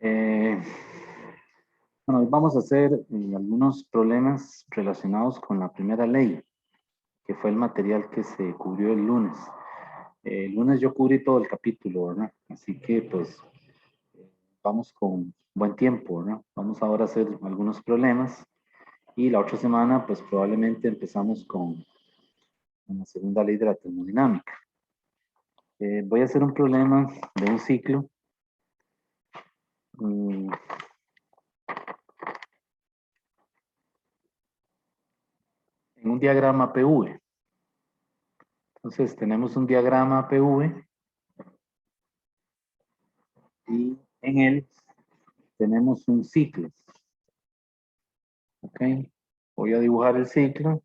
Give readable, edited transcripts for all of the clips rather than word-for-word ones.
Eh, bueno, hoy vamos a hacer algunos problemas relacionados con la primera ley, que fue el material que se cubrió el lunes. El lunes yo cubrí todo el capítulo, ¿verdad? Así que pues vamos con buen tiempo, ¿verdad? Vamos ahora a hacer algunos problemas y la otra semana pues probablemente empezamos con la segunda ley de la termodinámica. Voy a hacer un problema de un ciclo. En un diagrama PV. Entonces tenemos un diagrama PV y en él tenemos un ciclo. ¿Ok? Voy a dibujar el ciclo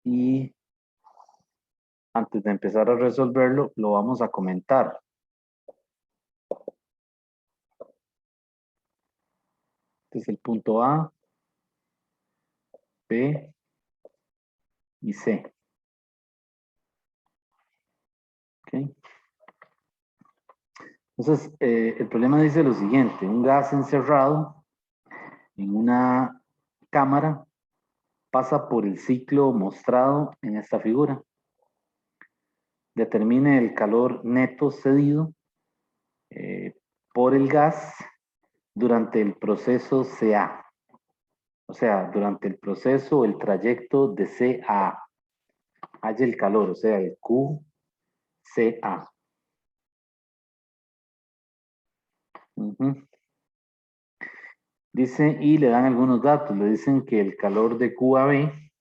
y antes de empezar a resolverlo, lo vamos a comentar. Este es el punto A, B y C. ¿Ok? Entonces, el problema dice lo siguiente: un gas encerrado en una cámara pasa por el ciclo mostrado en esta figura. Determine el calor neto cedido por el gas durante el proceso CA. O sea, durante el proceso, el trayecto de C a A. Haya el calor, o sea, el QCA. Dice, y le dan algunos datos. Le dicen que el calor de Q a B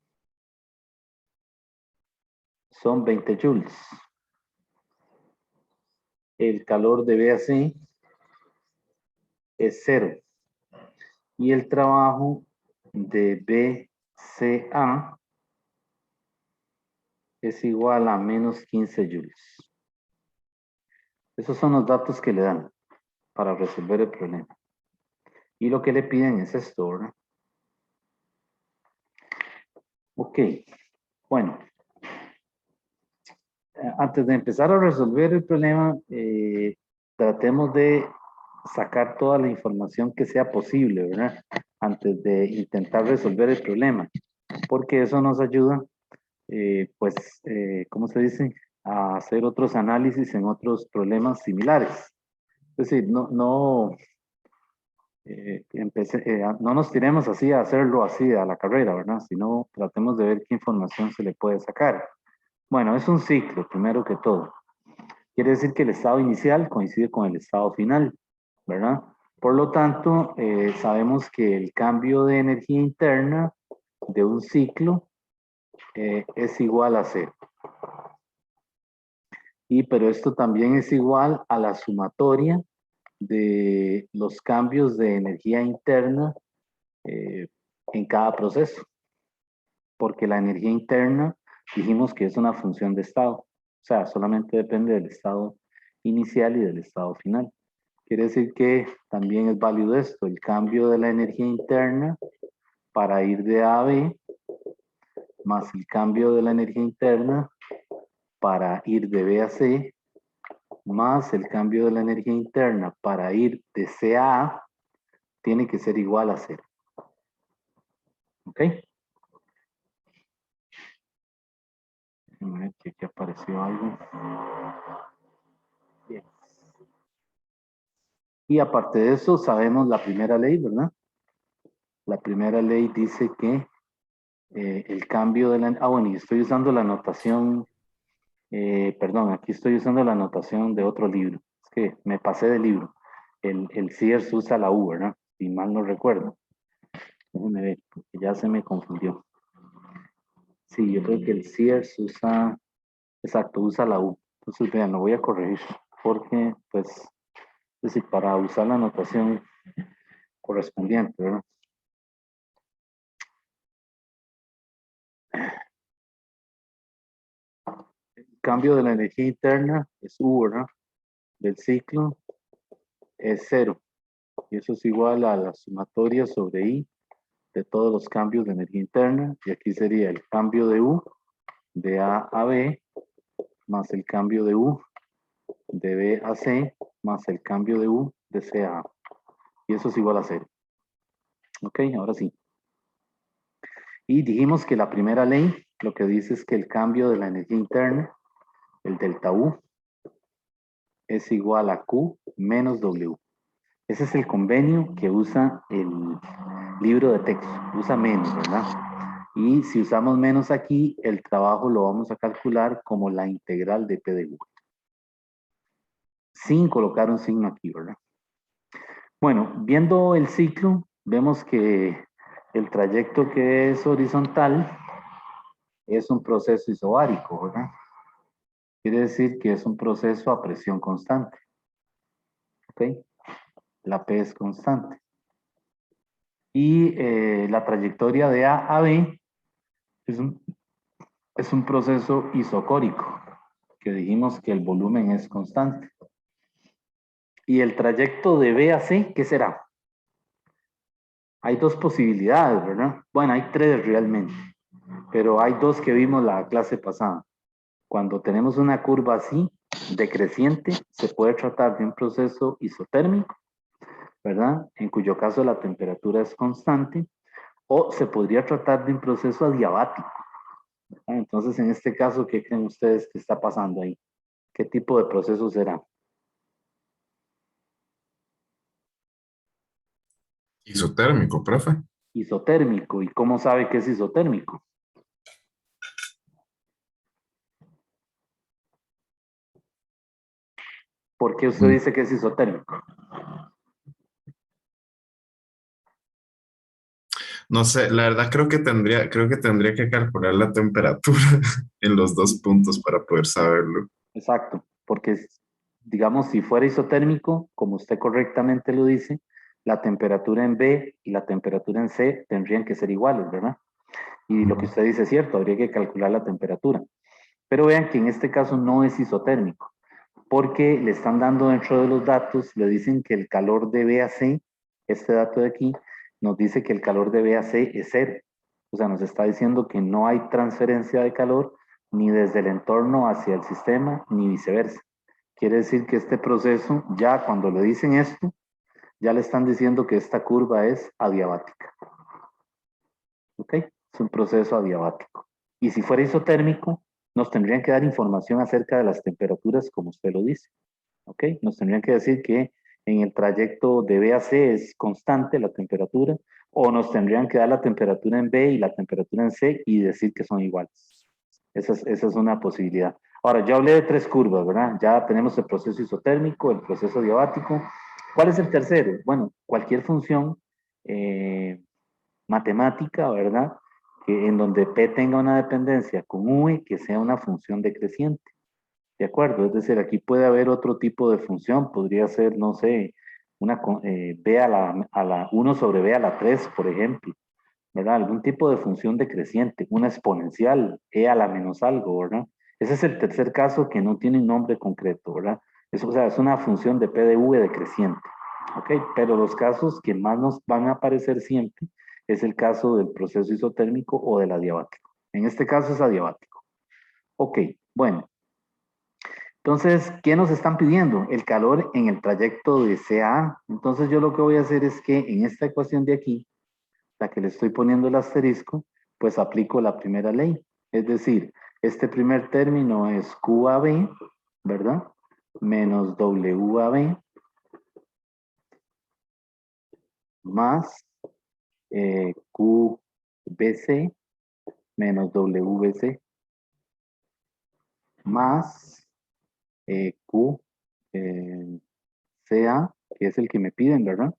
son 20 joules. El calor de B a C es 0. Y el trabajo de BCA es igual a menos 15 joules. Esos son los datos que le dan para resolver el problema. Y lo que le piden es esto, ¿verdad? Ok, bueno. Antes de empezar a resolver el problema, tratemos de sacar toda la información que sea posible, ¿verdad? Antes de intentar resolver el problema, porque eso nos ayuda, pues, ¿cómo se dice? A hacer otros análisis en otros problemas similares. Es decir, no nos tiremos así a hacerlo así a la carrera, ¿verdad? Sino tratemos de ver qué información se le puede sacar. Bueno, es un ciclo, primero que todo. Quiere decir que el estado inicial coincide con el estado final, ¿verdad? Por lo tanto, sabemos que el cambio de energía interna de un ciclo es igual a cero. Pero esto también es igual a la sumatoria de los cambios de energía interna en cada proceso, porque la energía interna dijimos que es una función de estado, o sea, solamente depende del estado inicial y del estado final. Quiere decir que también es válido esto, el cambio de la energía interna para ir de A a B, más el cambio de la energía interna para ir de B a C, más el cambio de la energía interna para ir de C a A, tiene que ser igual a cero. ¿Ok? Déjenme ver que aquí apareció algo. Bien. Y aparte de eso, sabemos la primera ley, ¿verdad? La primera ley dice que el cambio de la... Ah, bueno, y estoy usando la notación... perdón, aquí estoy usando la notación de otro libro. Es que me pasé del libro. El Sears usa la U, ¿verdad? Si mal no recuerdo. Déjenme ver, porque ya se me confundió. Sí, yo creo que el Sears usa... Exacto, usa la U. Entonces, vean, lo voy a corregir. Porque, pues, es decir, para usar la notación correspondiente, ¿verdad? El cambio de la energía interna es U, ¿verdad? Del ciclo es cero. Y eso es igual a la sumatoria sobre I de todos los cambios de energía interna. Y aquí sería el cambio de U de A a B más el cambio de U de B a C más el cambio de U de CA. Y eso es igual a 0. Ok, ahora sí. Y dijimos que la primera ley lo que dice es que el cambio de la energía interna, el delta U, es igual a Q menos W. Ese es el convenio que usa el libro de texto. Usa menos, ¿verdad? Y si usamos menos aquí, el trabajo lo vamos a calcular como la integral de P de U. Sin colocar un signo aquí, ¿verdad? Bueno, viendo el ciclo, vemos que el trayecto que es horizontal es un proceso isobárico, ¿verdad? Quiere decir que es un proceso a presión constante. ¿Ok? La P es constante. Y la trayectoria de A a B es un proceso isocórico, que dijimos que el volumen es constante. Y el trayecto de B a C, ¿qué será? Hay dos posibilidades, ¿verdad? Bueno, hay tres realmente, pero hay dos que vimos la clase pasada. Cuando tenemos una curva así, decreciente, se puede tratar de un proceso isotérmico, ¿verdad? En cuyo caso la temperatura es constante, o se podría tratar de un proceso adiabático. Entonces, en este caso, ¿qué creen ustedes que está pasando ahí? ¿Qué tipo de proceso será? Isotérmico, profe. Isotérmico. ¿Y cómo sabe que es isotérmico? ¿Por qué usted Mm, dice que es isotérmico? No sé, la verdad creo que tendría que calcular la temperatura en los dos puntos para poder saberlo. Exacto, porque digamos, si fuera isotérmico, como usted correctamente lo dice, la temperatura en B y la temperatura en C tendrían que ser iguales, ¿verdad? Y lo que Ujú. usted dice es cierto, habría que calcular la temperatura. Pero vean que en este caso no es isotérmico, porque le están dando dentro de los datos, le dicen que el calor de B a C, este dato de aquí, nos dice que el calor de B a C es cero. O sea, nos está diciendo que no hay transferencia de calor ni desde el entorno hacia el sistema, ni viceversa. Quiere decir que este proceso, ya cuando le dicen esto, ya le están diciendo que esta curva es adiabática. ¿Ok? Es un proceso adiabático. Y si fuera isotérmico, nos tendrían que dar información acerca de las temperaturas, como usted lo dice. ¿Ok? Nos tendrían que decir que en el trayecto de B a C es constante la temperatura, o nos tendrían que dar la temperatura en B y la temperatura en C y decir que son iguales. Esa es una posibilidad. Ahora, ya hablé de tres curvas, ¿verdad? Ya tenemos el proceso isotérmico, el proceso adiabático. ¿Cuál es el tercero? Bueno, cualquier función matemática, ¿verdad? Que en donde P tenga una dependencia con V que sea una función decreciente. ¿De acuerdo? Es decir, aquí puede haber otro tipo de función, podría ser, no sé, B a la 1 sobre B a la 3, por ejemplo, ¿verdad? Algún tipo de función decreciente, una exponencial, E a la menos algo, ¿verdad? Ese es el tercer caso que no tiene un nombre concreto, ¿verdad? O sea, es una función de P de V decreciente, ¿ok? Pero los casos que más nos van a aparecer siempre es el caso del proceso isotérmico o del adiabático. En este caso es adiabático. Ok, bueno. Entonces, ¿qué nos están pidiendo? El calor en el trayecto de CA. Entonces, yo lo que voy a hacer es que en esta ecuación de aquí, la que le estoy poniendo el asterisco, pues aplico la primera ley. Es decir, este primer término es QAB, ¿verdad? Menos WAB más QBC menos WBC más QCA, que es el que me piden, ¿verdad?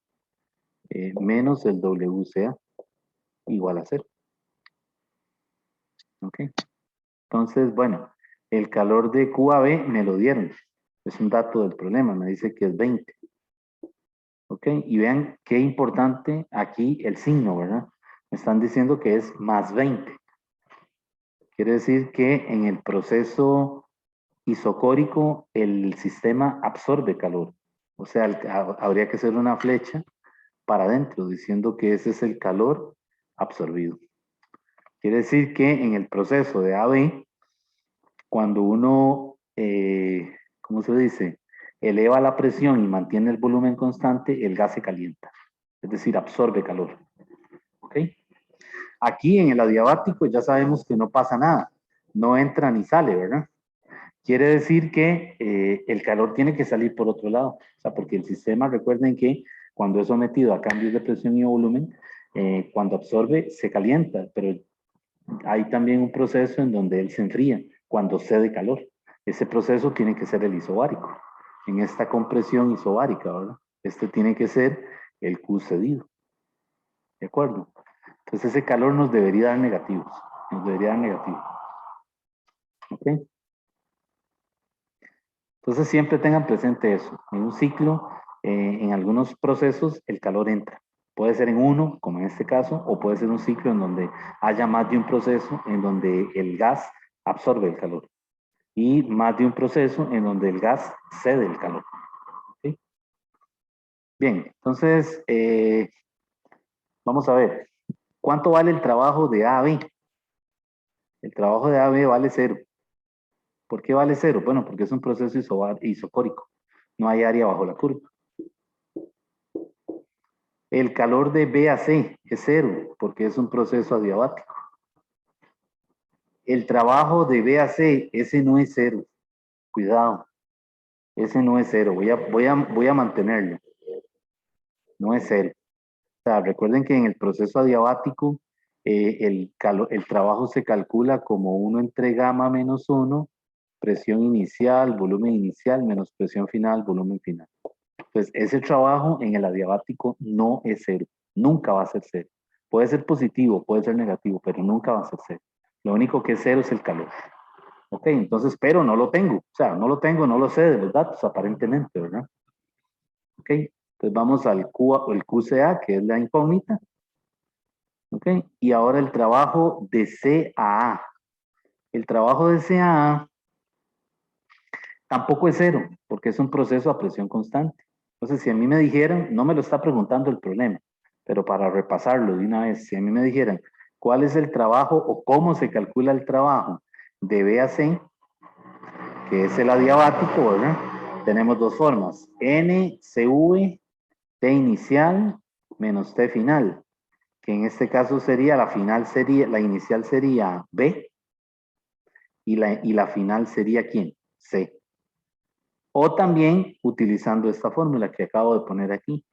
Menos el WCA igual a cero. ¿Ok? Entonces, bueno, el calor de QAB me lo dieron. Es un dato del problema, me dice que es 20. ¿Ok? Y vean qué importante aquí el signo, ¿verdad? Me están diciendo que es más 20. Quiere decir que en el proceso isocórico el sistema absorbe calor. O sea, habría que hacer una flecha para adentro diciendo que ese es el calor absorbido. Quiere decir que en el proceso de AB, cuando uno, ¿cómo se dice? eleva la presión y mantiene el volumen constante, el gas se calienta, es decir, absorbe calor. ¿Ok? Aquí en el adiabático ya sabemos que no pasa nada, no entra ni sale, ¿verdad? Quiere decir que el calor tiene que salir por otro lado, o sea, porque el sistema, recuerden que cuando es sometido a cambios de presión y volumen, cuando absorbe se calienta, pero hay también un proceso en donde él se enfría cuando cede calor. Ese proceso tiene que ser el isobárico. En esta compresión isobárica, ¿verdad? Este tiene que ser el Q cedido. ¿De acuerdo? Entonces ese calor nos debería dar negativos. Nos debería dar negativos. ¿Ok? Entonces siempre tengan presente eso. En un ciclo, en algunos procesos, el calor entra. Puede ser en uno, como en este caso, o puede ser un ciclo en donde haya más de un proceso en donde el gas absorbe el calor. Y más de un proceso en donde el gas cede el calor. ¿Sí? Bien, entonces vamos a ver. ¿Cuánto vale el trabajo de A a B? El trabajo de A a B vale cero. ¿Por qué vale cero? Bueno, porque es un proceso isocórico. No hay área bajo la curva. El calor de B a C es cero, porque es un proceso adiabático. El trabajo de B a C, ese no es cero. Cuidado, ese no es cero. Voy a mantenerlo. No es cero. O sea, recuerden que en el proceso adiabático el trabajo se calcula como 1 entre gamma menos 1, presión inicial, volumen inicial, menos presión final, volumen final. Entonces, ese trabajo en el adiabático no es cero, nunca va a ser cero. Puede ser positivo, puede ser negativo, pero nunca va a ser cero. Lo único que es cero es el calor. Ok, entonces, pero no lo tengo. O sea, no lo tengo, no lo sé de los datos, aparentemente, ¿verdad? Ok, entonces vamos al el QCA, que es la incógnita. Ok, y ahora el trabajo de CAA. El trabajo de CAA tampoco es cero, porque es un proceso a presión constante. Entonces, si a mí me dijeran, no me lo está preguntando el problema, pero para repasarlo de una vez, si a mí me dijeran cuál es el trabajo o cómo se calcula el trabajo de B a C, que es el adiabático, ¿verdad? Tenemos dos formas, NCV, T inicial menos T final, que en este caso sería, la inicial sería B y la final sería ¿quién? C. O también utilizando esta fórmula que acabo de poner aquí.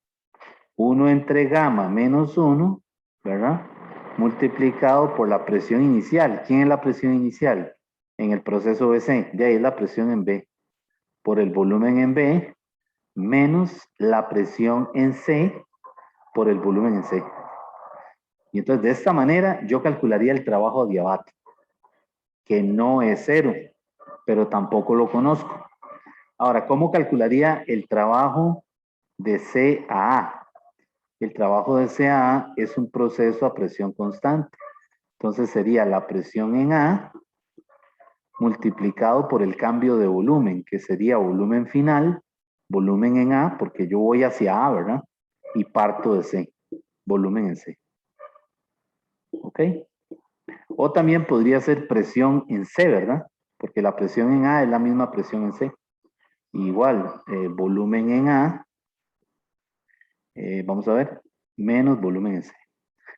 1 entre gamma menos 1, ¿verdad? Multiplicado por la presión inicial. ¿Quién es la presión inicial? En el proceso BC. De ahí es la presión en B. Por el volumen en B, menos la presión en C por el volumen en C. Y entonces de esta manera yo calcularía el trabajo adiabático, que no es cero, pero tampoco lo conozco. Ahora, ¿cómo calcularía el trabajo de CAA? El trabajo de CAA es un proceso a presión constante. Entonces sería la presión en A multiplicado por el cambio de volumen, que sería volumen final, volumen en A, porque yo voy hacia A, ¿verdad? Y parto de C, volumen en C. ¿Ok? O también podría ser presión en C, ¿verdad? Porque la presión en A es la misma presión en C. Igual, volumen en A, vamos a ver, menos volumen en C,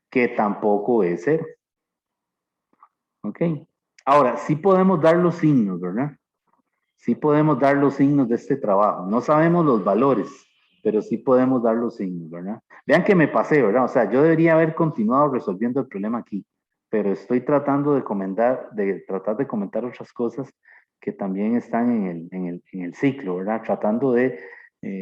que tampoco es cero. ¿Ok? Ahora, sí podemos dar los signos, ¿verdad? Sí podemos dar los signos de este trabajo. No sabemos los valores, pero sí podemos dar los signos, ¿verdad? Vean que me pasé, ¿verdad? O sea, yo debería haber continuado resolviendo el problema aquí, pero estoy tratando tratar de comentar otras cosas que también están en el ciclo, ¿verdad? Tratando de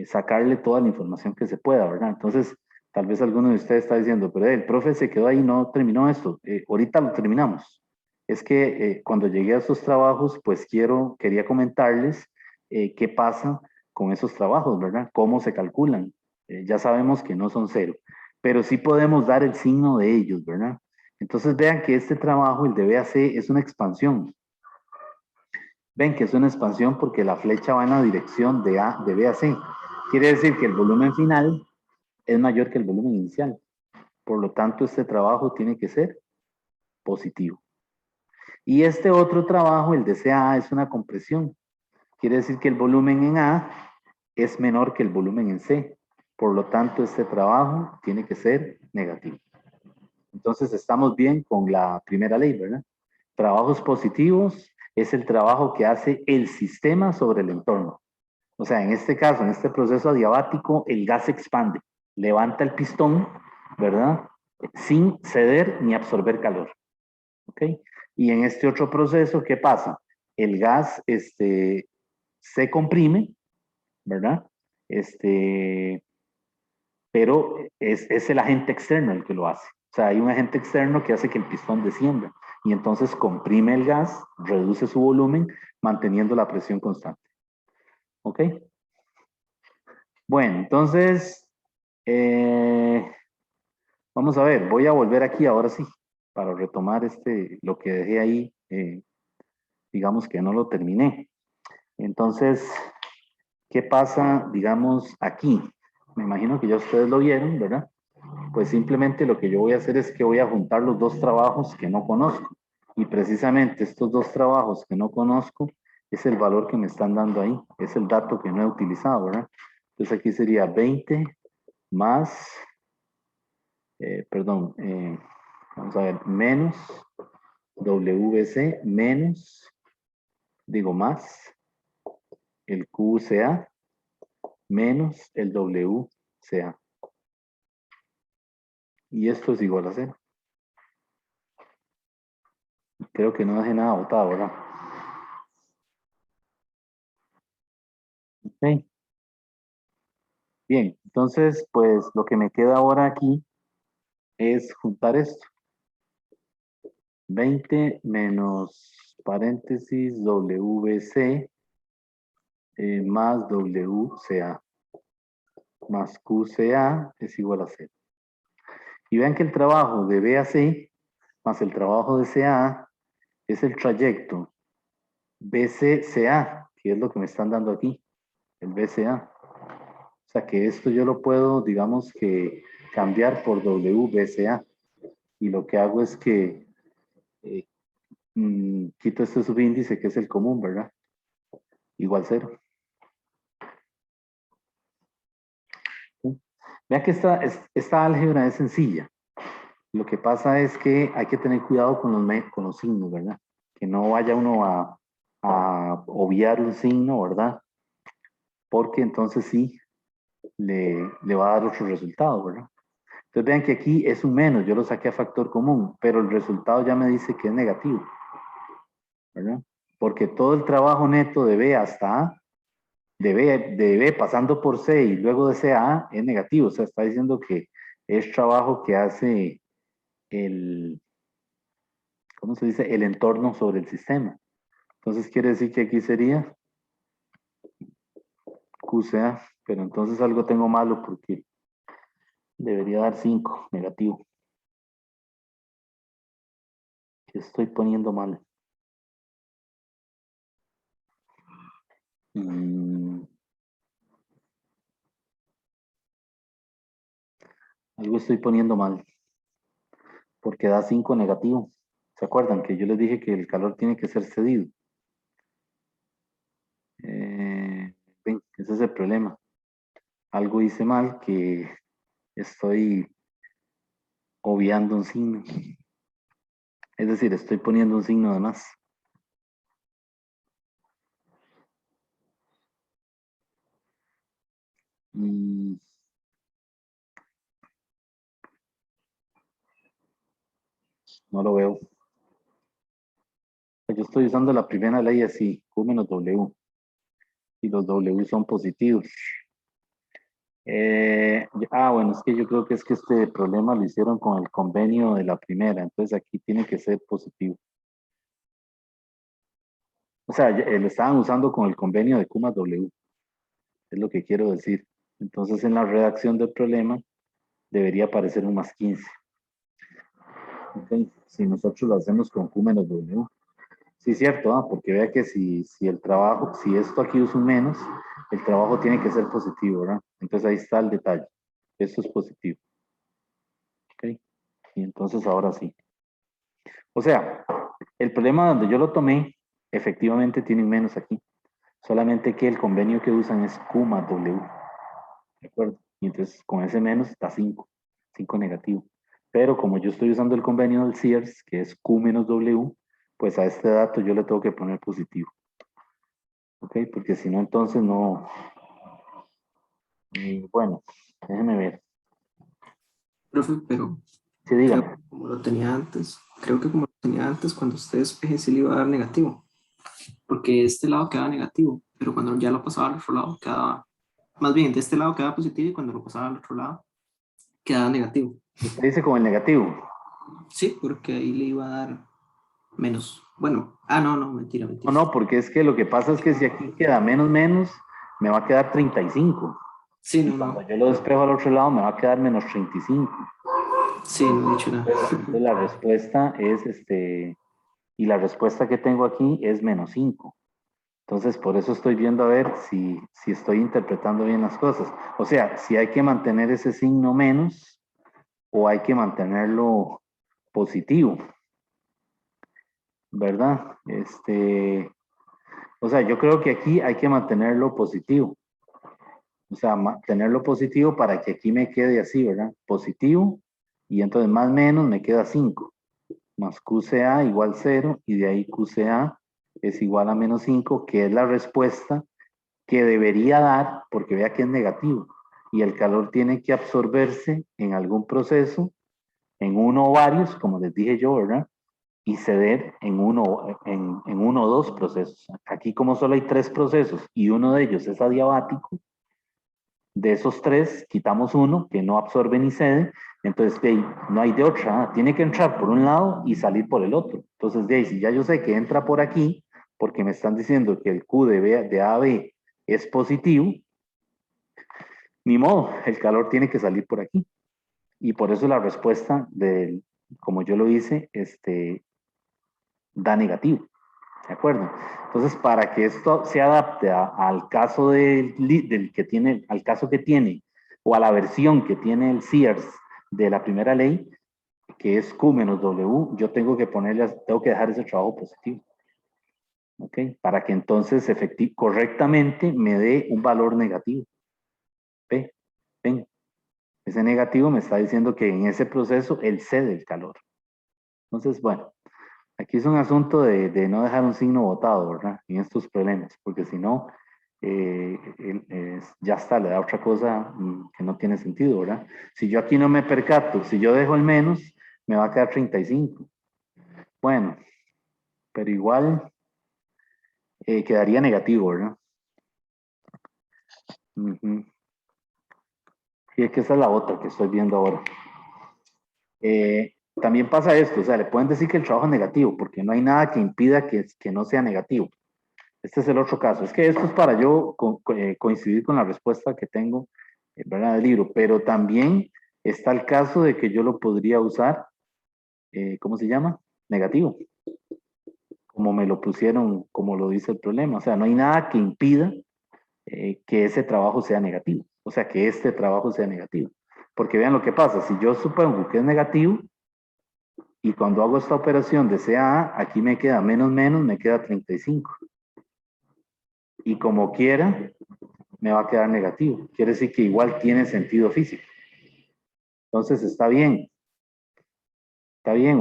sacarle toda la información que se pueda, ¿verdad? Entonces, tal vez alguno de ustedes está diciendo, pero el profe se quedó ahí, no terminó esto. Ahorita lo terminamos. Es que cuando llegué a esos trabajos, pues quería comentarles qué pasa con esos trabajos, ¿verdad? ¿Cómo se calculan? Ya sabemos que no son cero, pero sí podemos dar el signo de ellos, ¿verdad? Entonces vean que este trabajo, el de BAC, es una expansión. Ven que es una expansión porque la flecha va en la dirección de B a C. Quiere decir que el volumen final es mayor que el volumen inicial. Por lo tanto, este trabajo tiene que ser positivo. Y este otro trabajo, el de CA, es una compresión. Quiere decir que el volumen en A es menor que el volumen en C. Por lo tanto, este trabajo tiene que ser negativo. Entonces, estamos bien con la primera ley, ¿verdad? Trabajos positivos es el trabajo que hace el sistema sobre el entorno. O sea, en este caso, en este proceso adiabático, el gas se expande, levanta el pistón, ¿verdad? Sin ceder ni absorber calor. ¿Ok? Y en este otro proceso, ¿qué pasa? El gas se comprime, ¿verdad? Pero es el agente externo el que lo hace. O sea, hay un agente externo que hace que el pistón descienda y entonces comprime el gas, reduce su volumen, manteniendo la presión constante. ¿Ok? Bueno, entonces, vamos a ver, voy a volver aquí ahora sí, para retomar lo que dejé ahí, digamos que no lo terminé. Entonces, ¿qué pasa, digamos, aquí? Me imagino que ya ustedes lo vieron, ¿verdad? Pues simplemente lo que yo voy a hacer es que voy a juntar los dos trabajos que no conozco. Y precisamente estos dos trabajos que no conozco es el valor que me están dando ahí, es el dato que no he utilizado, ¿verdad? Entonces aquí sería 20 más, perdón, vamos a ver, menos WC menos, digo más, el QCA menos el WCA. Y esto es igual a 0. Creo que no dejé nada botado, ¿verdad? Ok. Bien, entonces, pues lo que me queda ahora aquí es juntar esto. 20 menos paréntesis WC más WCA más QCA es igual a 0. Y vean que el trabajo de B a C más el trabajo de CA es el trayecto BCCA, que es lo que me están dando aquí, el BCA. O sea que esto yo lo puedo, digamos que, cambiar por WBCA. Y lo que hago es que eh, quito este subíndice que es el común, ¿verdad? Igual 0. ¿Sí? Vean que esta álgebra es sencilla. Lo que pasa es que hay que tener cuidado con los signos, ¿verdad? Que no vaya uno a obviar un signo, ¿verdad? Porque entonces sí le va a dar otro resultado, ¿verdad? Entonces vean que aquí es un menos, yo lo saqué a factor común, pero el resultado ya me dice que es negativo, ¿verdad? Porque todo el trabajo neto de B hasta A, de B pasando por C y luego de C a A es negativo, o sea, está diciendo que es trabajo que hace ¿cómo se dice? El entorno sobre el sistema. Entonces quiere decir que aquí sería QCA, pero entonces algo tengo malo porque debería dar 5 negativo. ¿Qué estoy poniendo mal? Algo estoy poniendo mal porque da 5 negativo. ¿Se acuerdan que yo les dije que el calor tiene que ser cedido? Ven, ese es el problema. Algo hice mal que estoy obviando un signo. Es decir, estoy poniendo un signo de más. Mm, no lo veo. Yo estoy usando la primera ley así, Q menos W. Y los W son positivos. Bueno, es que yo creo que es que este problema lo hicieron con el convenio de la primera, entonces aquí tiene que ser positivo. O sea, lo estaban usando con el convenio de Q más W, es lo que quiero decir. Entonces en la redacción del problema debería aparecer un más 15. Okay. Si nosotros lo hacemos con Q menos W. Sí, cierto, porque vea que si el trabajo, si esto aquí es un menos, el trabajo tiene que ser positivo, ¿verdad? Entonces ahí está el detalle. Esto es positivo. ¿Ok? Y entonces ahora sí. O sea, el problema donde yo lo tomé, efectivamente tiene un menos aquí. solamente que el convenio que usan es Q más W, ¿de acuerdo? Y entonces con ese menos está 5, 5 negativo. Pero como yo estoy usando el convenio del Sears, que es Q menos W, pues a este dato yo le tengo que poner positivo, ¿ok? Porque si no, entonces no. Y bueno, déjeme ver. Profe, pero Sí, creo dígame. que como lo tenía antes, creo que como lo tenía antes, cuando usted despeje sí le iba a dar negativo, porque este lado quedaba negativo, pero cuando ya lo pasaba al otro lado quedaba, más bien de este lado quedaba positivo y cuando lo pasaba al otro lado quedaba negativo. Usted dice con el negativo. Sí, porque ahí le iba a dar menos. Bueno, no, mentira, No, mentira. no, porque es que lo que pasa es que si aquí queda menos menos, me va a quedar 35. Sí, Y no, cuando no, yo lo despejo al otro lado, me va a quedar menos 35. sí, no he dicho nada. Entonces la respuesta es, y la respuesta que tengo aquí es menos 5. Entonces, por eso estoy viendo a ver si estoy interpretando bien las cosas. O sea, si hay que mantener ese signo menos o hay que mantenerlo positivo, ¿verdad? O sea, yo creo que aquí hay que mantenerlo positivo. O sea, mantenerlo positivo para que aquí me quede así, ¿verdad? Positivo, y entonces más menos me queda 5, más QCA igual 0, y de ahí QCA es igual a menos 5, que es la respuesta que debería dar, porque vea que es negativo, y el calor tiene que absorberse en algún proceso, en uno o varios, como les dije yo, ¿verdad? Y ceder en uno o dos procesos. Aquí como solo hay tres procesos y uno de ellos es adiabático, de esos tres quitamos uno que no absorbe ni cede, entonces de ahí, no hay de otra, tiene que entrar por un lado y salir por el otro. Entonces de ahí, si ya yo sé que entra por aquí, porque me están diciendo que el Q de A a B es positivo, ni modo, el calor tiene que salir por aquí. Y por eso la respuesta del, como yo lo hice, da negativo. ¿De acuerdo? Entonces, para que esto se adapte al caso del que tiene, al caso que tiene, o a la versión que tiene el Sears de la primera ley, que es Q menos W, yo tengo que dejar ese trabajo positivo. ¿Ok? Para que entonces correctamente me dé un valor negativo. ¿Ve? ¿Ven? Ese negativo me está diciendo que en ese proceso él cede el calor. Entonces, bueno, aquí es un asunto de no dejar un signo botado, ¿verdad? En estos problemas, porque si no, ya está, le da otra cosa que no tiene sentido, ¿verdad? Si yo aquí no me percato, si yo dejo el menos, me va a quedar 35. Bueno, pero igual quedaría negativo, ¿verdad? Ujú. Y es que esa es la otra que estoy viendo ahora. También pasa esto, o sea, le pueden decir que el trabajo es negativo, porque no hay nada que impida que no sea negativo. Este es el otro caso. Es que esto es para yo coincidir con la respuesta que tengo, ¿verdad? Del libro, pero también está el caso de que yo lo podría usar, ¿cómo se llama? Negativo, como me lo pusieron, como lo dice el problema. O sea, no hay nada que impida que ese trabajo sea negativo, o sea, que este trabajo sea negativo. Porque vean lo que pasa, si yo supongo que es negativo y cuando hago esta operación de CA, aquí me queda menos menos, me queda 35. Y como quiera, me va a quedar negativo. Quiere decir que igual tiene sentido físico. Entonces está bien,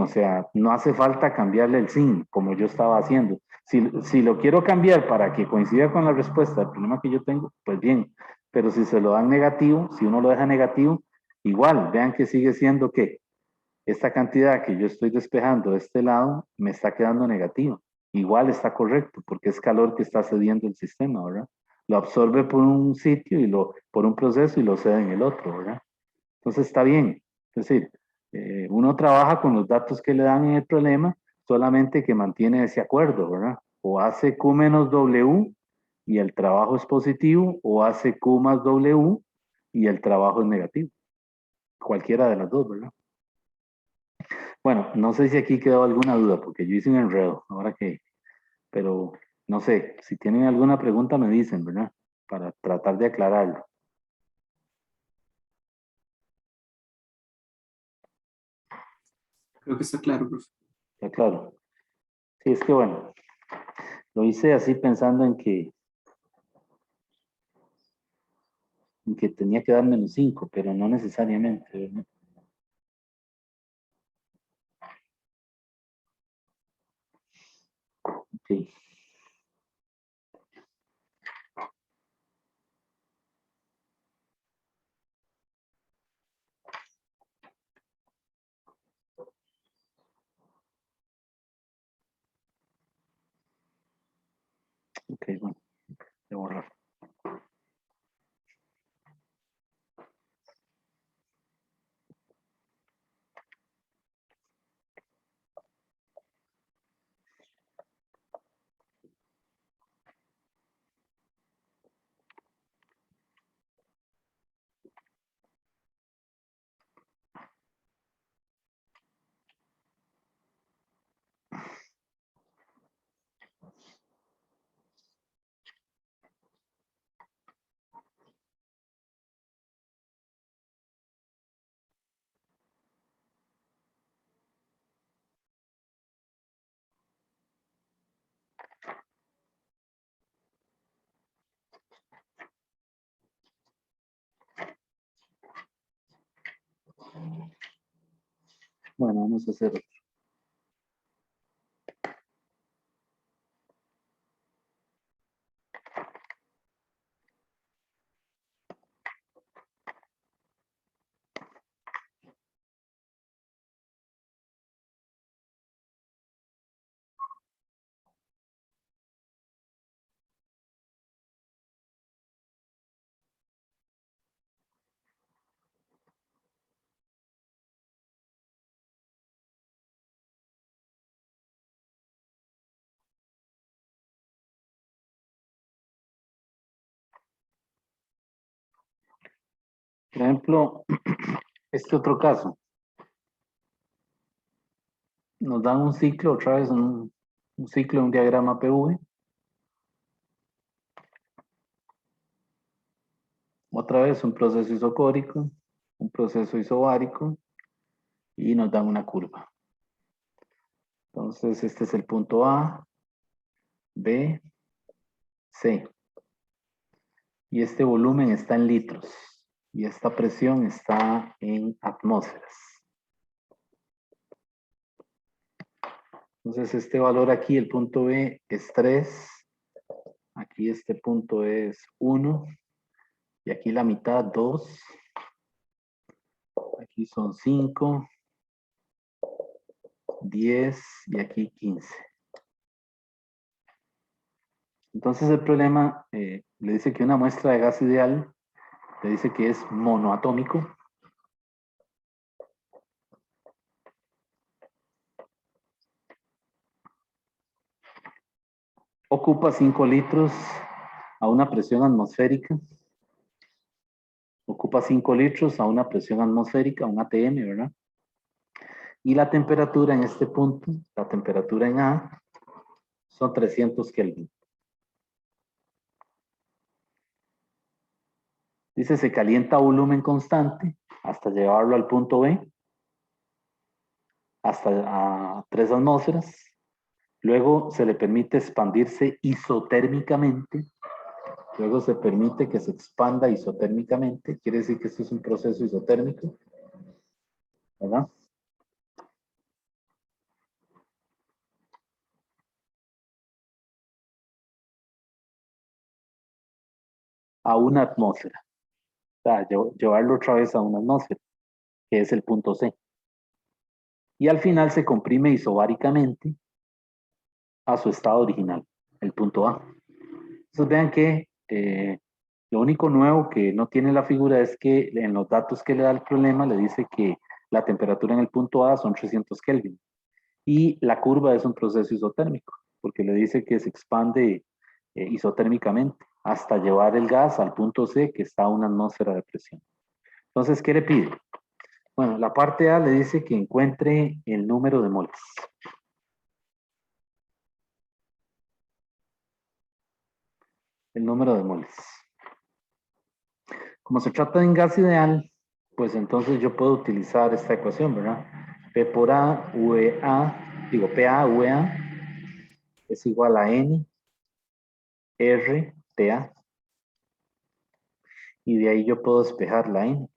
o sea, no hace falta cambiarle el signo como yo estaba haciendo. Si lo quiero cambiar para que coincida con la respuesta del problema que yo tengo, pues bien, pero si se lo dan negativo, si uno lo deja negativo, igual, vean que sigue siendo que esta cantidad que yo estoy despejando de este lado me está quedando negativa. Igual está correcto, porque es calor que está cediendo el sistema, ¿verdad? Lo absorbe por un sitio por un proceso y lo cede en el otro, ¿verdad? Entonces está bien. Es decir, uno trabaja con los datos que le dan en el problema, solamente que mantiene ese acuerdo, ¿verdad? O hace Q menos W y el trabajo es positivo, o hace Q más W y el trabajo es negativo. Cualquiera de las dos, ¿verdad? Bueno, no sé si aquí quedó alguna duda, porque yo hice un enredo, ahora que, pero no sé, si tienen alguna pregunta me dicen, ¿verdad? Para tratar de aclararlo. Creo que está claro, profe. ¿Está claro? Sí, es que bueno, lo hice así pensando en que en que tenía que dar -5, pero no necesariamente, ¿verdad? Ok. Ok, bueno, voy a borrar. Bueno, vamos a hacer otro. Por ejemplo, este otro caso. Nos dan un ciclo, otra vez un ciclo, un diagrama PV. Otra vez un proceso isocórico, un proceso isobárico y nos dan una curva. Entonces, este es el punto A, B, C. Y este volumen está en litros. Y esta presión está en atmósferas. Entonces, este valor aquí, el punto B, es 3. Aquí este punto es 1. Y aquí la mitad, 2. Aquí son 5, 10 y aquí 15. Entonces el problema le dice que una muestra de gas ideal, le dice que es monoatómico. Ocupa 5 litros a una presión atmosférica. Ocupa 5 litros a una presión atmosférica, un ATM, ¿verdad? Y la temperatura en este punto, la temperatura en A, son 300 Kelvin. Dice, se calienta a volumen constante hasta llevarlo al punto B, hasta a 3 atmósferas. Luego se le permite expandirse isotérmicamente. Luego se permite que se expanda isotérmicamente. Quiere decir que esto es un proceso isotérmico, ¿verdad? A una atmósfera. O sea, llevarlo otra vez a una atmósfera, que es el punto C. Y al final se comprime isobáricamente a su estado original, el punto A. Entonces vean que lo único nuevo que no tiene la figura es que en los datos que le da el problema le dice que la temperatura en el punto A son 300 Kelvin. Y la curva es un proceso isotérmico, porque le dice que se expande isotérmicamente hasta llevar el gas al punto C, que está a una atmósfera de presión. Entonces, ¿qué le pide? Bueno, la parte A le dice que encuentre el número de moles. El número de moles. Como se trata de un gas ideal, pues entonces yo puedo utilizar esta ecuación, ¿verdad? P por A, VA, digo, PA, VA es igual a N, R, TA. Y de ahí yo puedo despejar la N,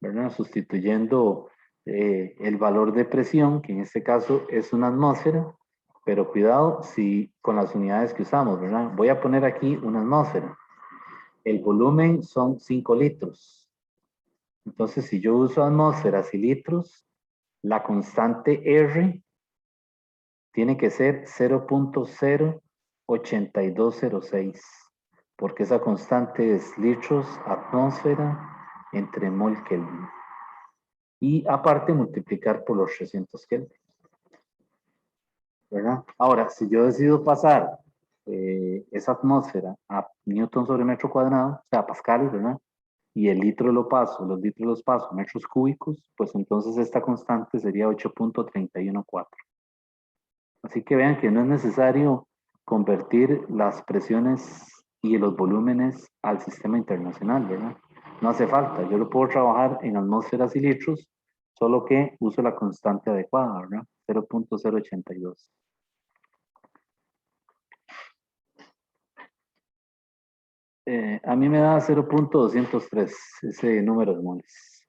¿verdad? Sustituyendo el valor de presión, que en este caso es una atmósfera, pero cuidado si con las unidades que usamos, ¿verdad? Voy a poner aquí una atmósfera. El volumen son 5 litros. Entonces, si yo uso atmósferas y litros, la constante R tiene que ser 0.08206, porque esa constante es litros atmósfera entre mol Kelvin. Y aparte multiplicar por los 300 Kelvin. ¿Verdad? Ahora, si yo decido pasar esa atmósfera a newton sobre metro cuadrado, o sea, pascales, ¿verdad? Y el litro lo paso, los litros los paso a metros cúbicos, pues entonces esta constante sería 8.314. Así que vean que no es necesario convertir las presiones y los volúmenes al sistema internacional, ¿verdad? No hace falta, yo lo puedo trabajar en atmósferas y litros, solo que uso la constante adecuada, ¿verdad? 0.082. A mí me da 0.203 ese número de moles.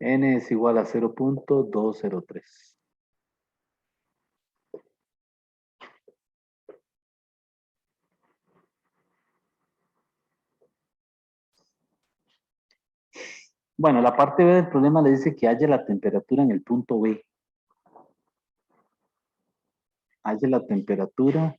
N es igual a 0.203. Bueno, la parte B del problema le dice que haya la temperatura en el punto B. Haya la temperatura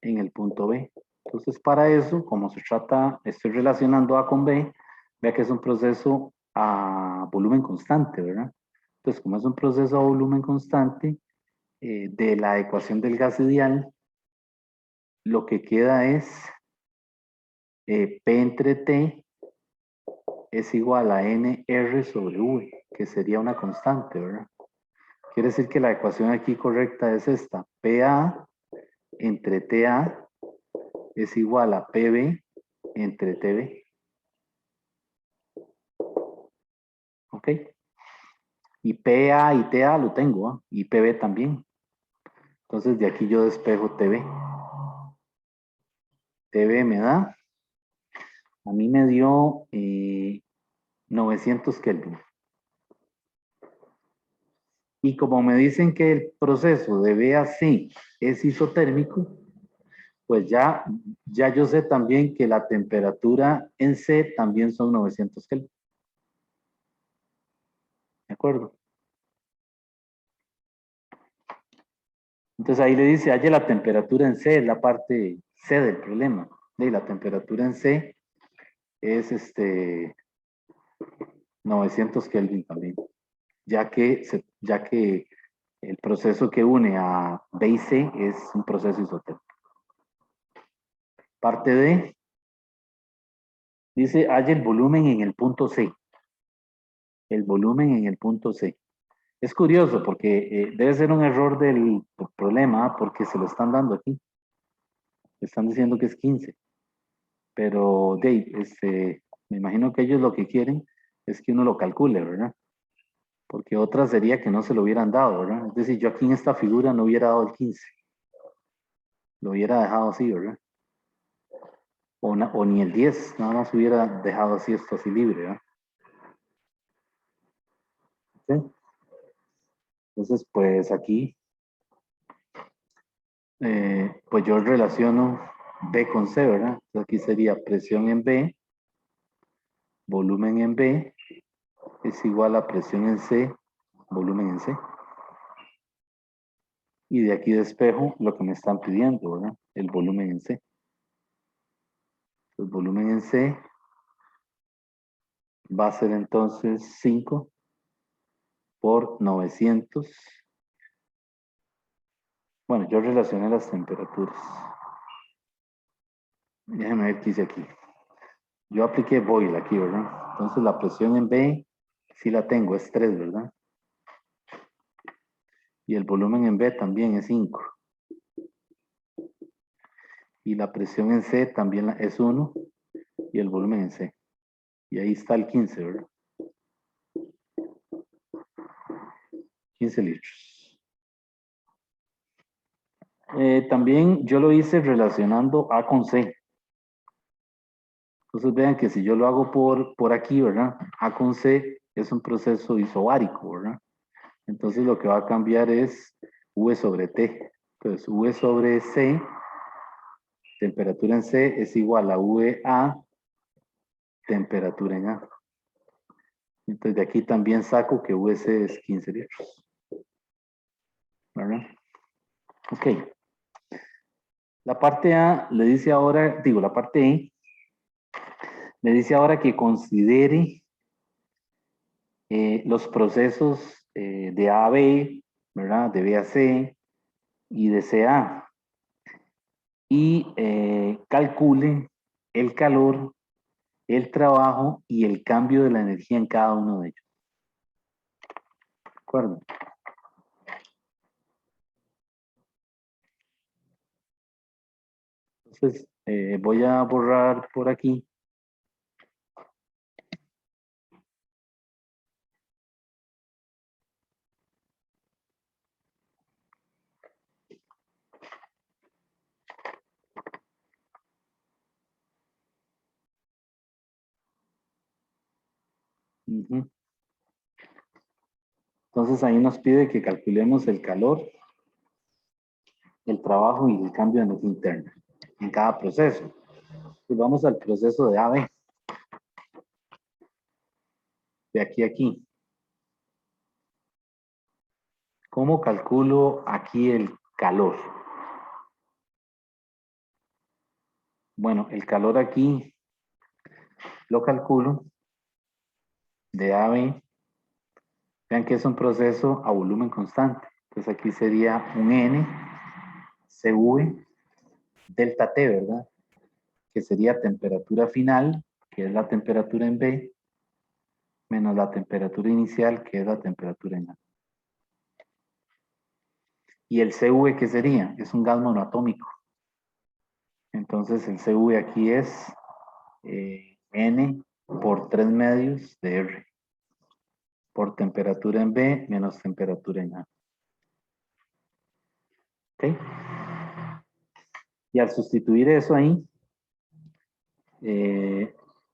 en el punto B. Entonces, para eso, como se trata, estoy relacionando A con B, vea que es un proceso a volumen constante, ¿verdad? Entonces, como es un proceso a volumen constante, de la ecuación del gas ideal, lo que queda es P entre T es igual a NR sobre V, que sería una constante, ¿verdad? Quiere decir que la ecuación aquí correcta es esta, PA entre TA es igual a PB entre TB. ¿Ok? Y PA y TA lo tengo, ¿eh? Y PB también. Entonces de aquí yo despejo TB. TB me da, a mí me dio 900 Kelvin. Y como me dicen que el proceso de B a C es isotérmico, pues ya yo sé también que la temperatura en C también son 900 Kelvin. ¿De acuerdo? Entonces ahí le dice, haya la temperatura en C, es la parte C del problema. Y la temperatura en C es 900 Kelvin también, ya que el proceso que une a B y C es un proceso isotérmico. Parte D dice, haya el volumen en el punto C. El volumen en el punto C. Es curioso porque debe ser un error del problema porque se lo están dando aquí. Están diciendo que es 15. Pero Dave, me imagino que ellos lo que quieren es que uno lo calcule, ¿verdad? Porque otra sería que no se lo hubieran dado, ¿verdad? Es decir, yo aquí en esta figura no hubiera dado el 15. Lo hubiera dejado así, ¿verdad? O ni el 10, nada más hubiera dejado así esto así libre, ¿verdad? ¿Sí? Entonces, pues aquí, pues yo relaciono B con C, ¿verdad? Entonces aquí sería presión en B, volumen en B, es igual a presión en C, volumen en C. Y de aquí despejo lo que me están pidiendo, ¿verdad? El volumen en C. El volumen en C va a ser entonces 5 por 900. Bueno, yo relacioné las temperaturas. Déjenme ver qué hice aquí. Yo apliqué Boyle aquí, ¿verdad? Entonces la presión en B sí la tengo, es 3, ¿verdad? Y el volumen en B también es 5. Y la presión en C también es 1. Y el volumen en C. Y ahí está el 15, ¿verdad? 15 litros. También yo lo hice relacionando A con C. Entonces vean que si yo lo hago por aquí, ¿verdad? A con C es un proceso isobárico, ¿verdad? Entonces lo que va a cambiar es V sobre T. Entonces V sobre C, temperatura en C, es igual a VA, temperatura en A. Entonces de aquí también saco que VC es 15 litros. ¿Verdad? Ok. La parte A le dice ahora, digo, la parte E, le dice ahora que considere los procesos de A a B, ¿verdad? De B a C y de C a A. Y calcule el calor, el trabajo y el cambio de la energía en cada uno de ellos. ¿De acuerdo? Entonces, voy a borrar por aquí. Ujú. Entonces ahí nos pide que calculemos el calor, el trabajo y el cambio de energía interna en cada proceso. Pues vamos al proceso de AB, de aquí a aquí. ¿Cómo calculo aquí el calor? Bueno, el calor aquí lo calculo de AB. Vean que es un proceso a volumen constante. Entonces aquí sería un N, CV, delta T, ¿verdad? Que sería temperatura final, que es la temperatura en B, menos la temperatura inicial, que es la temperatura en A. ¿Y el CV qué sería? Es un gas monoatómico. Entonces el CV aquí es N por 3 medios de R, por temperatura en B menos temperatura en A. ¿Ok? Y al sustituir eso ahí,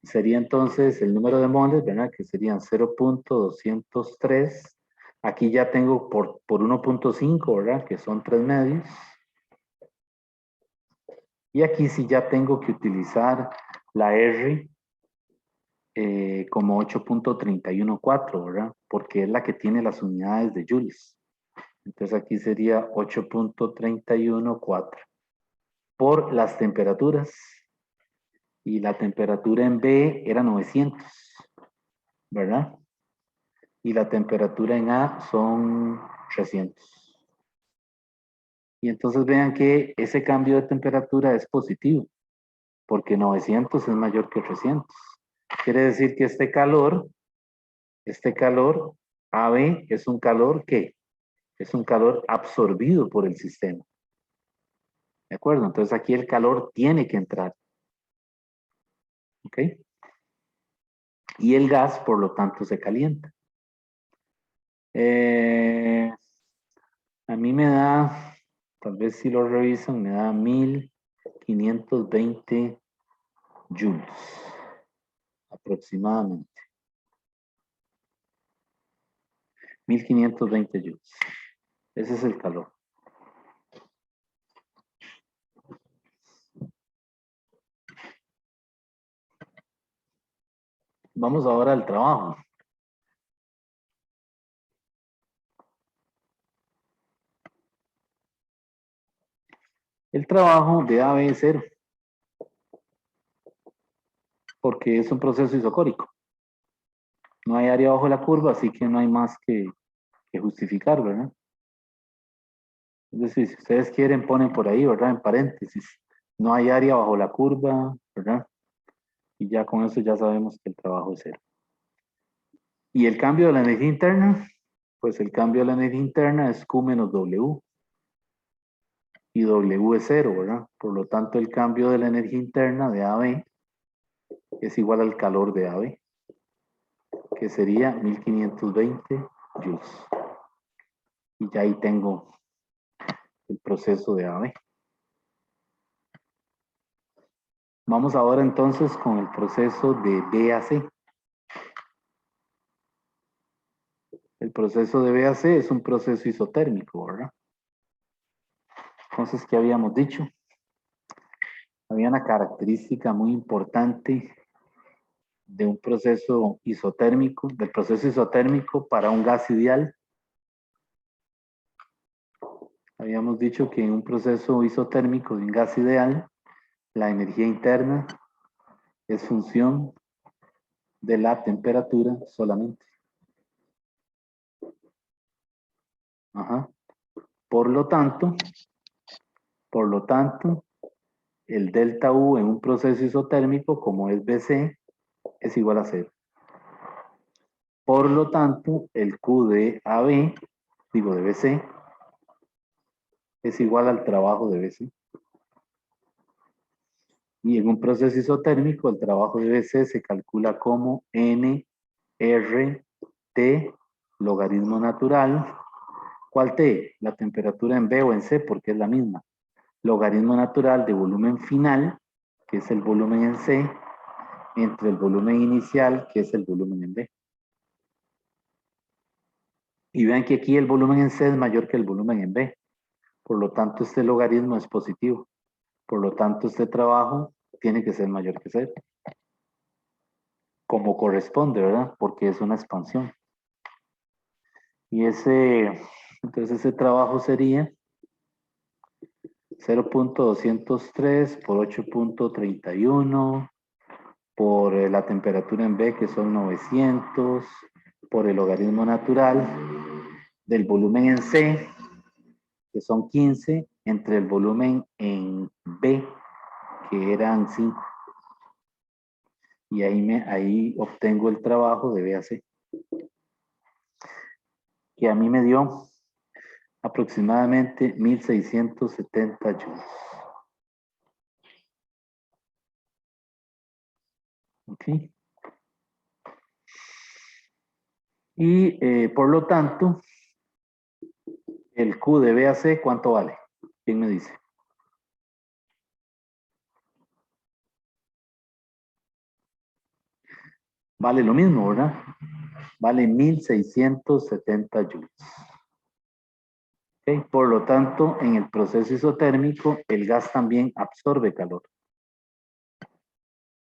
sería entonces el número de moles, ¿verdad? Que serían 0.203. Aquí ya tengo por 1.5, ¿verdad? Que son 3 medios. Y aquí sí ya tengo que utilizar la R como 8.314, ¿verdad? Porque es la que tiene las unidades de joules. Entonces aquí sería 8.314 por las temperaturas. Y la temperatura en B era 900, ¿verdad? Y la temperatura en A son 300. Y entonces vean que ese cambio de temperatura es positivo, porque 900 es mayor que 300. Quiere decir que este calor AB es un calor que es un calor absorbido por el sistema. ¿De acuerdo? Entonces aquí el calor tiene que entrar. ¿Ok? Y el gas, por lo tanto, se calienta. A mí me da, tal vez si lo revisan, me da 1520 joules aproximadamente. 1520 joules. Ese es el calor. Vamos ahora al trabajo. El trabajo de AB es 0, porque es un proceso isocórico. No hay área bajo la curva, así que no hay más que justificar, ¿verdad? Es decir, si ustedes quieren, ponen por ahí, ¿verdad? En paréntesis. No hay área bajo la curva, ¿verdad? Y ya con eso ya sabemos que el trabajo es 0. Y el cambio de la energía interna, pues el cambio de la energía interna es Q menos W. Y W es 0, ¿verdad? Por lo tanto, el cambio de la energía interna de AB es igual al calor de AB, que sería 1520 joules. Y ya ahí tengo el proceso de AB. Vamos ahora entonces con el proceso de B a C. El proceso de B a C es un proceso isotérmico, ¿verdad? Entonces, ¿qué habíamos dicho? Había una característica muy importante de un proceso isotérmico, del proceso isotérmico para un gas ideal. Habíamos dicho que en un proceso isotérmico de un gas ideal, la energía interna es función de la temperatura solamente. Ajá. Por lo tanto, el delta U en un proceso isotérmico, como es BC, es igual a 0. Por lo tanto, el Q de AB, digo de BC, es igual al trabajo de BC. Y en un proceso isotérmico, el trabajo de BC se calcula como N R T logaritmo natural. ¿Cuál T? La temperatura en B o en C, porque es la misma. Logaritmo natural de volumen final, que es el volumen en C, entre el volumen inicial, que es el volumen en B. Y vean que aquí el volumen en C es mayor que el volumen en B. Por lo tanto, este logaritmo es positivo. Por lo tanto, este trabajo tiene que ser mayor que 0. Como corresponde, ¿verdad? Porque es una expansión. Y entonces ese trabajo sería 0.203 por 8.31 por la temperatura en B, que son 900, por el logaritmo natural del volumen en C, que son 15, entre el volumen en B, que eran 5. Y ahí obtengo el trabajo de B a C, que a mí me dio aproximadamente 1670 joules. ¿Ok? Y por lo tanto, el Q de B a C, ¿cuánto vale? ¿Quién me dice? Vale lo mismo, ¿verdad? Vale 1670 joules. ¿Okay? Por lo tanto, en el proceso isotérmico, el gas también absorbe calor.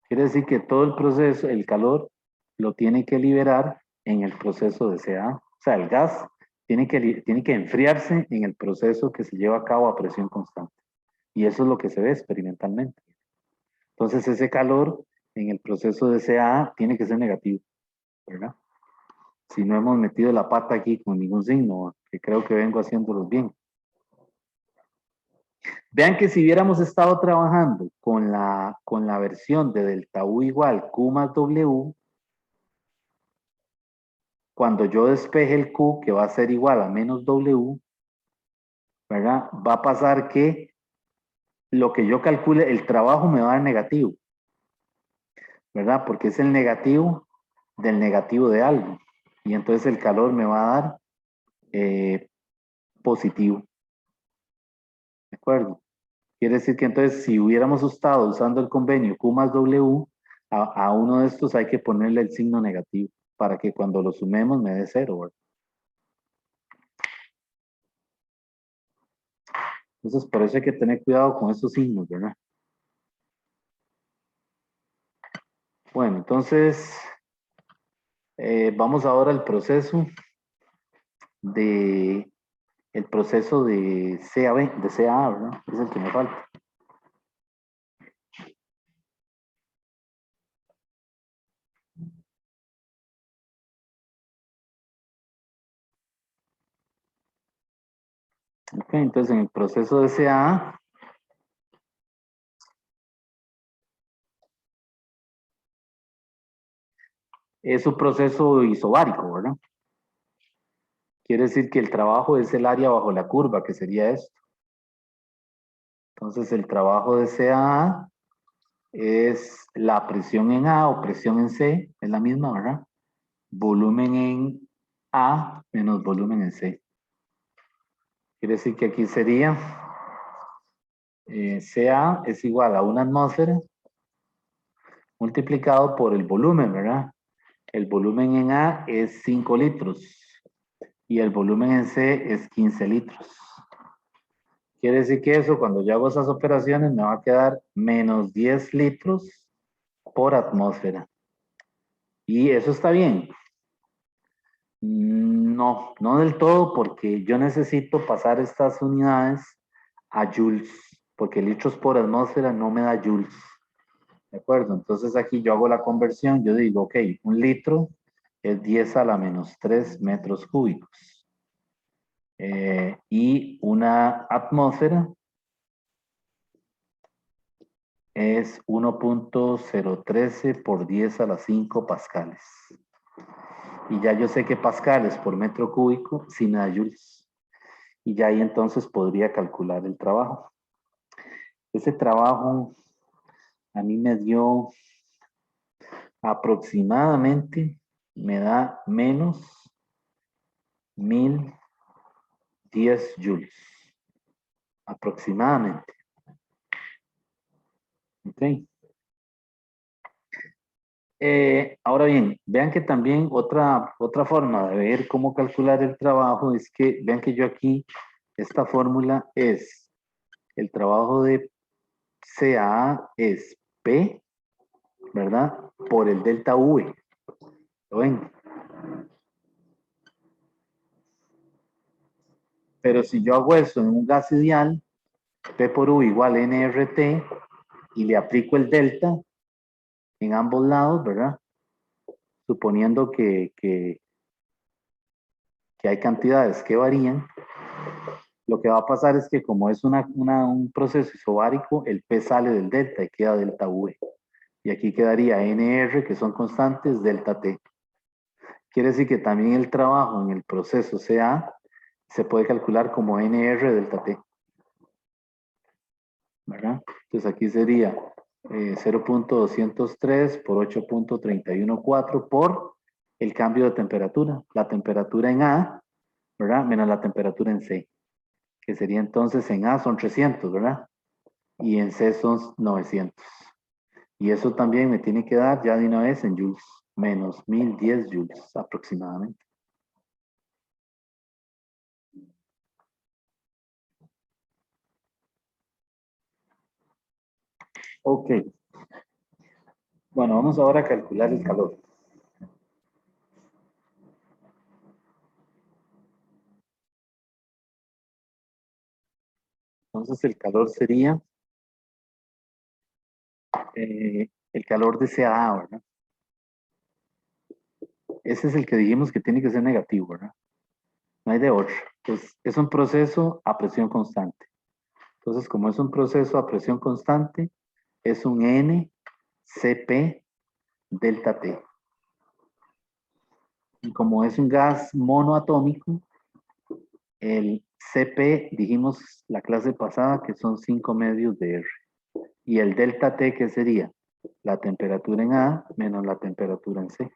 Quiere decir que todo el proceso, el calor, lo tiene que liberar en el proceso de CA. O sea, el gas tiene que enfriarse en el proceso que se lleva a cabo a presión constante. Y eso es lo que se ve experimentalmente. Entonces, ese calor en el proceso de CA tiene que ser negativo, ¿verdad? Si no hemos metido la pata aquí con ningún signo, que creo que vengo haciéndolos bien. Vean que si hubiéramos estado trabajando con la versión de delta U igual Q más W, cuando yo despeje el Q, que va a ser igual a menos W, ¿verdad? Va a pasar que lo que yo calcule, el trabajo me va a dar negativo, ¿verdad? Porque es el negativo del negativo de algo. Y entonces el calor me va a dar positivo. ¿De acuerdo? Quiere decir que entonces si hubiéramos estado usando el convenio Q más W, a uno de estos hay que ponerle el signo negativo para que cuando lo sumemos me dé 0, ¿verdad? Entonces por eso hay que tener cuidado con esos signos, ¿verdad? Bueno, entonces vamos ahora al proceso de CAB, de CA, ¿verdad? Es el que me falta. Ok, entonces en el proceso de CA es un proceso isobárico, ¿verdad? Quiere decir que el trabajo es el área bajo la curva, que sería esto. Entonces el trabajo de CA es la presión en A o presión en C, es la misma, ¿verdad? Volumen en A menos volumen en C. Quiere decir que aquí sería CA es igual a una atmósfera multiplicado por el volumen, ¿verdad? El volumen en A es 5 litros y el volumen en C es 15 litros. Quiere decir que eso, cuando yo hago esas operaciones, me va a quedar menos 10 litros por atmósfera. Y eso está bien. No, no del todo, porque yo necesito pasar estas unidades a joules, porque litros por atmósfera no me da joules. ¿De acuerdo? Entonces aquí yo hago la conversión, yo digo, ok, un litro es 10 a la menos 3 metros cúbicos. Y una atmósfera es 1.013 por 10 a las 5 pascales. Y ya yo sé que pascales por metro cúbico sí me da joules. Y ya ahí entonces podría calcular el trabajo. Ese trabajo a mí me dio aproximadamente, me da menos 1010 joules. Aproximadamente. Ok. Ahora bien, vean que también otra forma de ver cómo calcular el trabajo es que, vean que yo aquí, esta fórmula es, el trabajo de CA es P, ¿verdad? Por el delta V. ¿Lo ven? Pero si yo hago eso en un gas ideal, P por U igual nRT, y le aplico el delta en ambos lados, ¿verdad? Suponiendo que hay cantidades que varían, lo que va a pasar es que como es un proceso isobárico, el P sale del delta y queda delta V. Y aquí quedaría NR, que son constantes, delta T. Quiere decir que también el trabajo en el proceso CA se puede calcular como NR delta T. ¿Verdad? Entonces aquí sería 0.203 por 8.314 por el cambio de temperatura. La temperatura en A, ¿verdad? Menos la temperatura en C, que sería entonces en A son 300, ¿verdad? Y en C son 900. Y eso también me tiene que dar ya de una vez en joules, menos 1010 joules aproximadamente. Ok. Bueno, vamos ahora a calcular el calor. Entonces el calor sería el calor de CA, ¿verdad? Ese es el que dijimos que tiene que ser negativo, ¿verdad? No hay de otro. Entonces, es un proceso a presión constante. Entonces, como es un proceso a presión constante, es un NCP delta T. Y como es un gas monoatómico, el CP, dijimos la clase pasada que son 5 medios de R. Y el delta T, ¿qué sería? La temperatura en A menos la temperatura en C.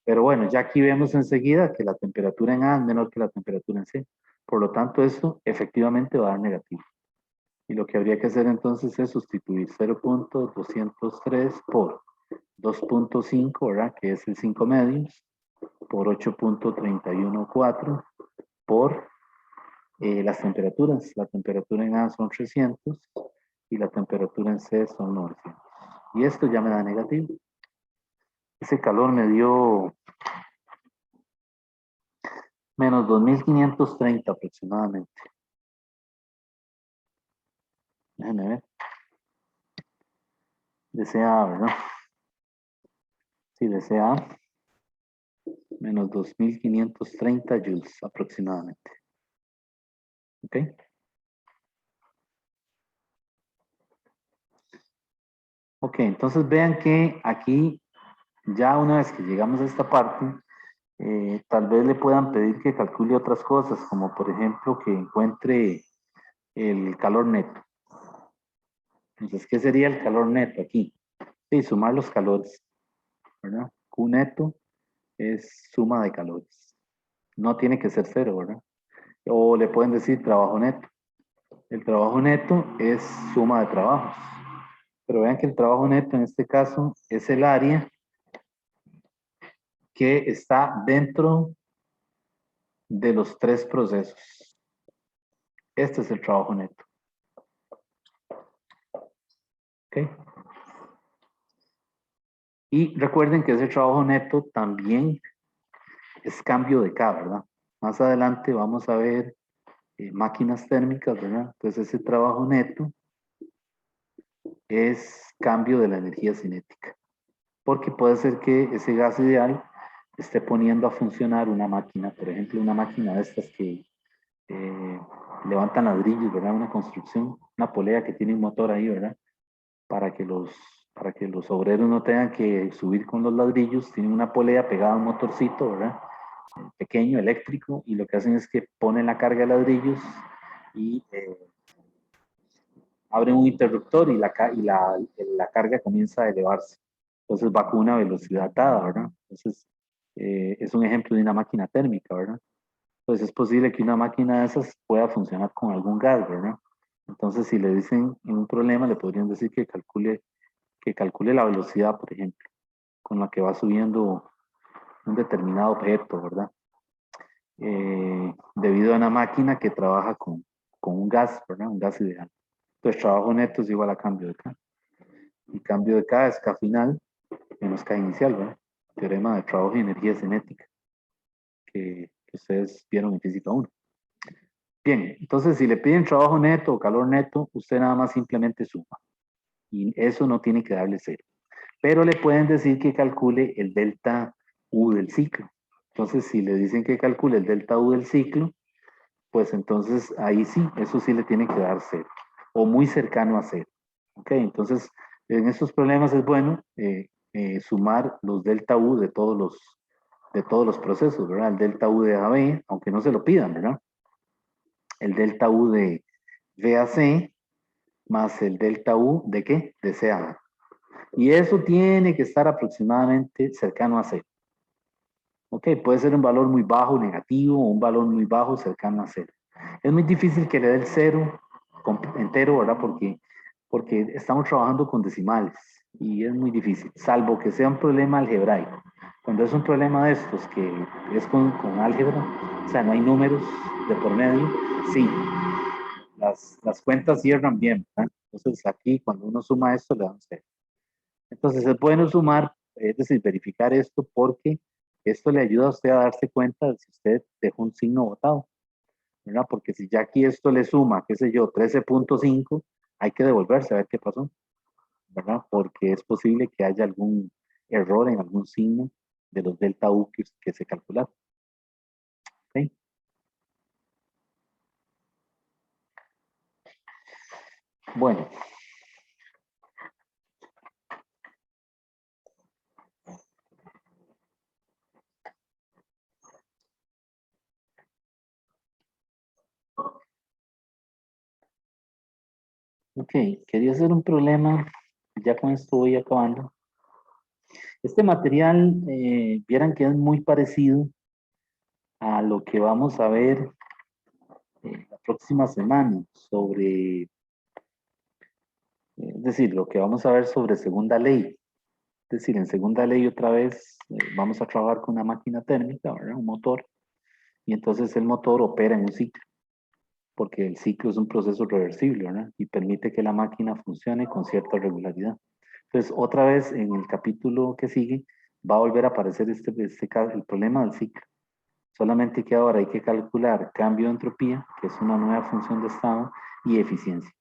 Pero bueno, ya aquí vemos enseguida que la temperatura en A es menor que la temperatura en C. Por lo tanto, esto efectivamente va a dar negativo. Y lo que habría que hacer entonces es sustituir 0.203 por 2.5, ¿verdad? Que es el 5 medios, por 8.314 por las temperaturas. La temperatura en A son 300 y la temperatura en C son 900. Y esto ya me da negativo. Ese calor me dio menos 2530 aproximadamente. Déjenme ver. Desea, ¿verdad? Sí, desea menos 2530 joules aproximadamente. ¿Ok? Ok, entonces vean que aquí, ya una vez que llegamos a esta parte, tal vez le puedan pedir que calcule otras cosas, como por ejemplo que encuentre el calor neto. Entonces, ¿qué sería el calor neto aquí? Sí, sumar los calores, ¿verdad? Q neto es suma de calores. No tiene que ser cero, ¿verdad? O le pueden decir trabajo neto. El trabajo neto es suma de trabajos. Pero vean que el trabajo neto en este caso es el área que está dentro de los tres procesos. Este es el trabajo neto. ¿Ok? Y recuerden que ese trabajo neto también es cambio de K, ¿verdad? Más adelante vamos a ver máquinas térmicas, ¿verdad? Entonces ese trabajo neto es cambio de la energía cinética. Porque puede ser que ese gas ideal esté poniendo a funcionar una máquina, por ejemplo, una máquina de estas que levantan ladrillos, ¿verdad? Una construcción, una polea que tiene un motor ahí, ¿verdad? Para que los obreros no tengan que subir con los ladrillos, tienen una polea pegada a un motorcito, ¿verdad? Pequeño, eléctrico, y lo que hacen es que ponen la carga de ladrillos y abren un interruptor y la carga comienza a elevarse. Entonces va con una velocidad dada, ¿verdad? Entonces es un ejemplo de una máquina térmica, ¿verdad? Entonces es posible que una máquina de esas pueda funcionar con algún gas, ¿verdad? Entonces si le dicen en un problema, le podrían decir que calcule la velocidad, por ejemplo, con la que va subiendo un determinado objeto, ¿verdad? Debido a una máquina que trabaja con un gas, ¿verdad? Un gas ideal. Entonces trabajo neto es igual a cambio de K. Y cambio de K es K final menos K inicial, ¿verdad? Teorema de trabajo y energía cinética que ustedes vieron en física 1. Bien, entonces si le piden trabajo neto o calor neto, usted nada más simplemente suma. Y eso no tiene que darle cero. Pero le pueden decir que calcule el delta U del ciclo. Entonces, si le dicen que calcule el delta U del ciclo, pues entonces ahí sí, eso sí le tiene que dar cero. O muy cercano a cero. Ok, entonces en estos problemas es bueno sumar los delta U de todos los procesos, ¿verdad? El delta U de AB, aunque no se lo pidan, ¿verdad? El delta U de VAC más el delta U de ¿qué? De CA. Y eso tiene que estar aproximadamente cercano a cero. Ok, puede ser un valor muy bajo, negativo, o un valor muy bajo, cercano a cero. Es muy difícil que le dé el cero entero, ¿verdad? Porque estamos trabajando con decimales y es muy difícil, salvo que sea un problema algebraico. Cuando es un problema de estos que es con álgebra, o sea, no hay números de por medio, sí, las cuentas cierran bien, ¿verdad? Entonces aquí cuando uno suma esto le dan cero. Entonces es bueno sumar, es decir, verificar esto porque esto le ayuda a usted a darse cuenta de si usted dejó un signo botado, ¿verdad? Porque si ya aquí esto le suma, qué sé yo, 13.5, hay que devolverse a ver qué pasó, ¿verdad? Porque es posible que haya algún error en algún signo de los delta U que se calcularon. ¿Okay? Bueno. Ok, quería hacer un problema, ya con esto voy acabando. Este material, vieran que es muy parecido a lo que vamos a ver la próxima semana sobre, es decir, lo que vamos a ver sobre segunda ley. Es decir, en segunda ley otra vez vamos a trabajar con una máquina térmica, ¿verdad? Un motor, y entonces el motor opera en un ciclo, porque el ciclo es un proceso reversible, ¿verdad? Y permite que la máquina funcione con cierta regularidad. Entonces, otra vez en el capítulo que sigue va a volver a aparecer el problema del ciclo. Solamente que ahora hay que calcular cambio de entropía, que es una nueva función de estado, y eficiencia.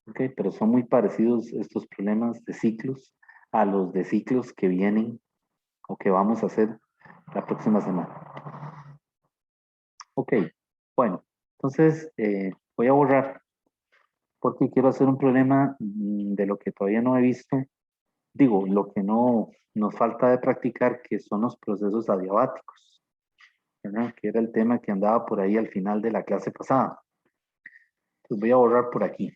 ¿Okay? Pero son muy parecidos estos problemas de ciclos a los de ciclos que vienen o que vamos a hacer la próxima semana. Ok, bueno, entonces voy a borrar porque quiero hacer un problema de lo que todavía no he visto. Digo, lo que no nos falta de practicar, que son los procesos adiabáticos, ¿verdad? Que era el tema que andaba por ahí al final de la clase pasada. Entonces voy a borrar por aquí.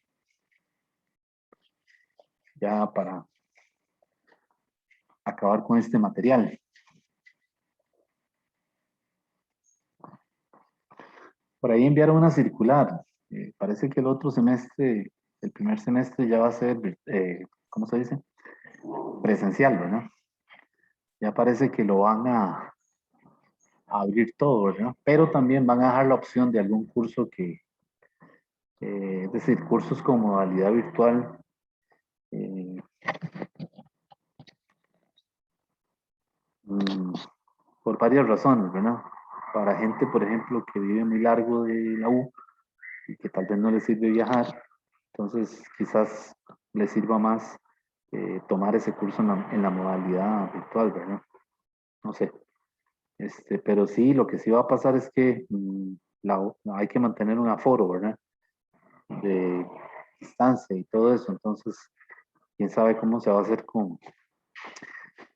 Ya para acabar con este material. Por ahí enviaron una circular. Parece que el otro semestre, el primer semestre ya va a ser ¿cómo se dice? Presencial, ¿verdad? Ya parece que lo van a abrir todo, ¿verdad? Pero también van a dejar la opción de algún curso que, es decir, cursos con modalidad virtual, eh, mm, por varias razones, ¿verdad? Para gente, por ejemplo, que vive muy largo de la U y que tal vez no le sirve viajar, entonces quizás le sirva más tomar ese curso en la modalidad virtual, ¿verdad? No sé. Pero sí, lo que sí va a pasar es que hay que mantener un aforo, ¿verdad? De distancia y todo eso. Entonces, quién sabe cómo se va a hacer con,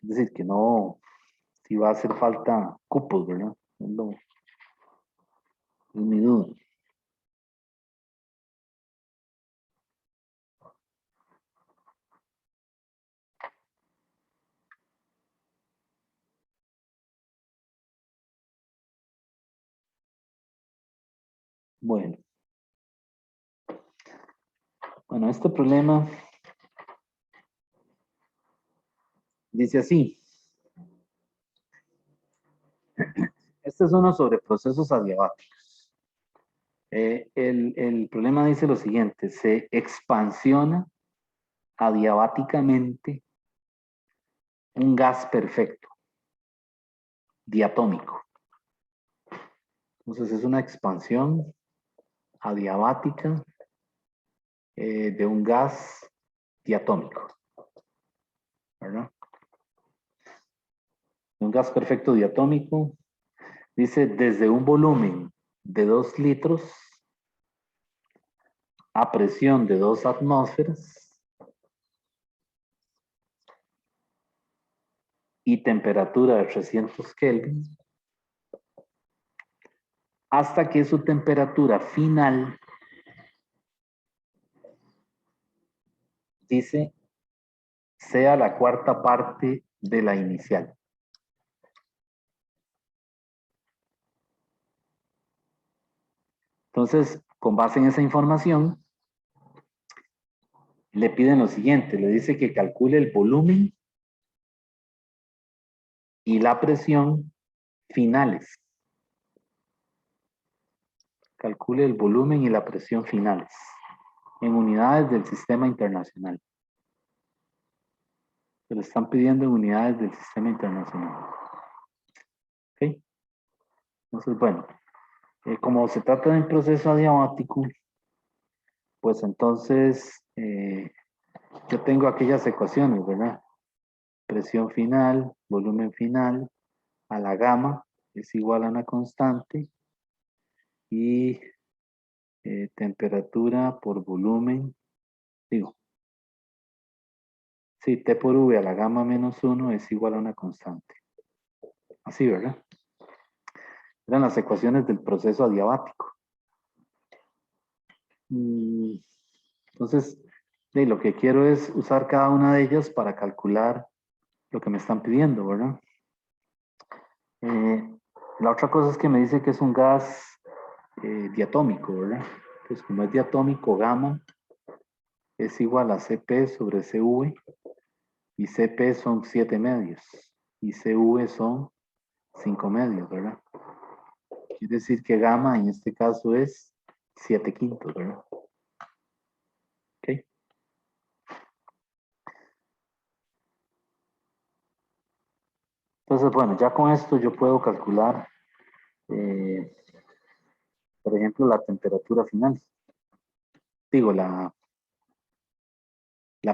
es decir, que no, si va a hacer falta cupos, ¿verdad? Es mi duda. Bueno, este problema dice así. Este es uno sobre procesos adiabáticos. El problema dice lo siguiente, se expansiona adiabáticamente un gas perfecto, diatómico. Entonces es una expansión adiabática de un gas diatómico, ¿verdad? Un gas perfecto diatómico, dice desde un volumen de 2 litros a presión de 2 atmósferas y temperatura de 300 Kelvin, hasta que su temperatura final, dice, sea la cuarta parte de la inicial. Entonces, con base en esa información, le piden lo siguiente, le dice que calcule el volumen y la presión finales. Calcule el volumen y la presión finales en unidades del sistema internacional. Se lo están pidiendo en unidades del sistema internacional. ¿Ok? Entonces, bueno, como se trata de un proceso adiabático, pues entonces yo tengo aquellas ecuaciones, ¿verdad? Presión final, volumen final, a la gamma es igual a una constante y temperatura por volumen, digo, sí, T por V a la gamma menos 1 es igual a una constante. Así, ¿verdad? Eran las ecuaciones del proceso adiabático. Entonces, lo que quiero es usar cada una de ellas para calcular lo que me están pidiendo, ¿verdad? La otra cosa es que me dice que es un gas diatómico, ¿verdad? Entonces, como es diatómico, gamma es igual a Cp sobre Cv y Cp son 7 medios y Cv son 5 medios, ¿verdad? Quiere decir que gamma en este caso es 7 quintos, ¿verdad? Ok. Entonces, bueno, ya con esto yo puedo calcular, por ejemplo, la temperatura final. Digo, la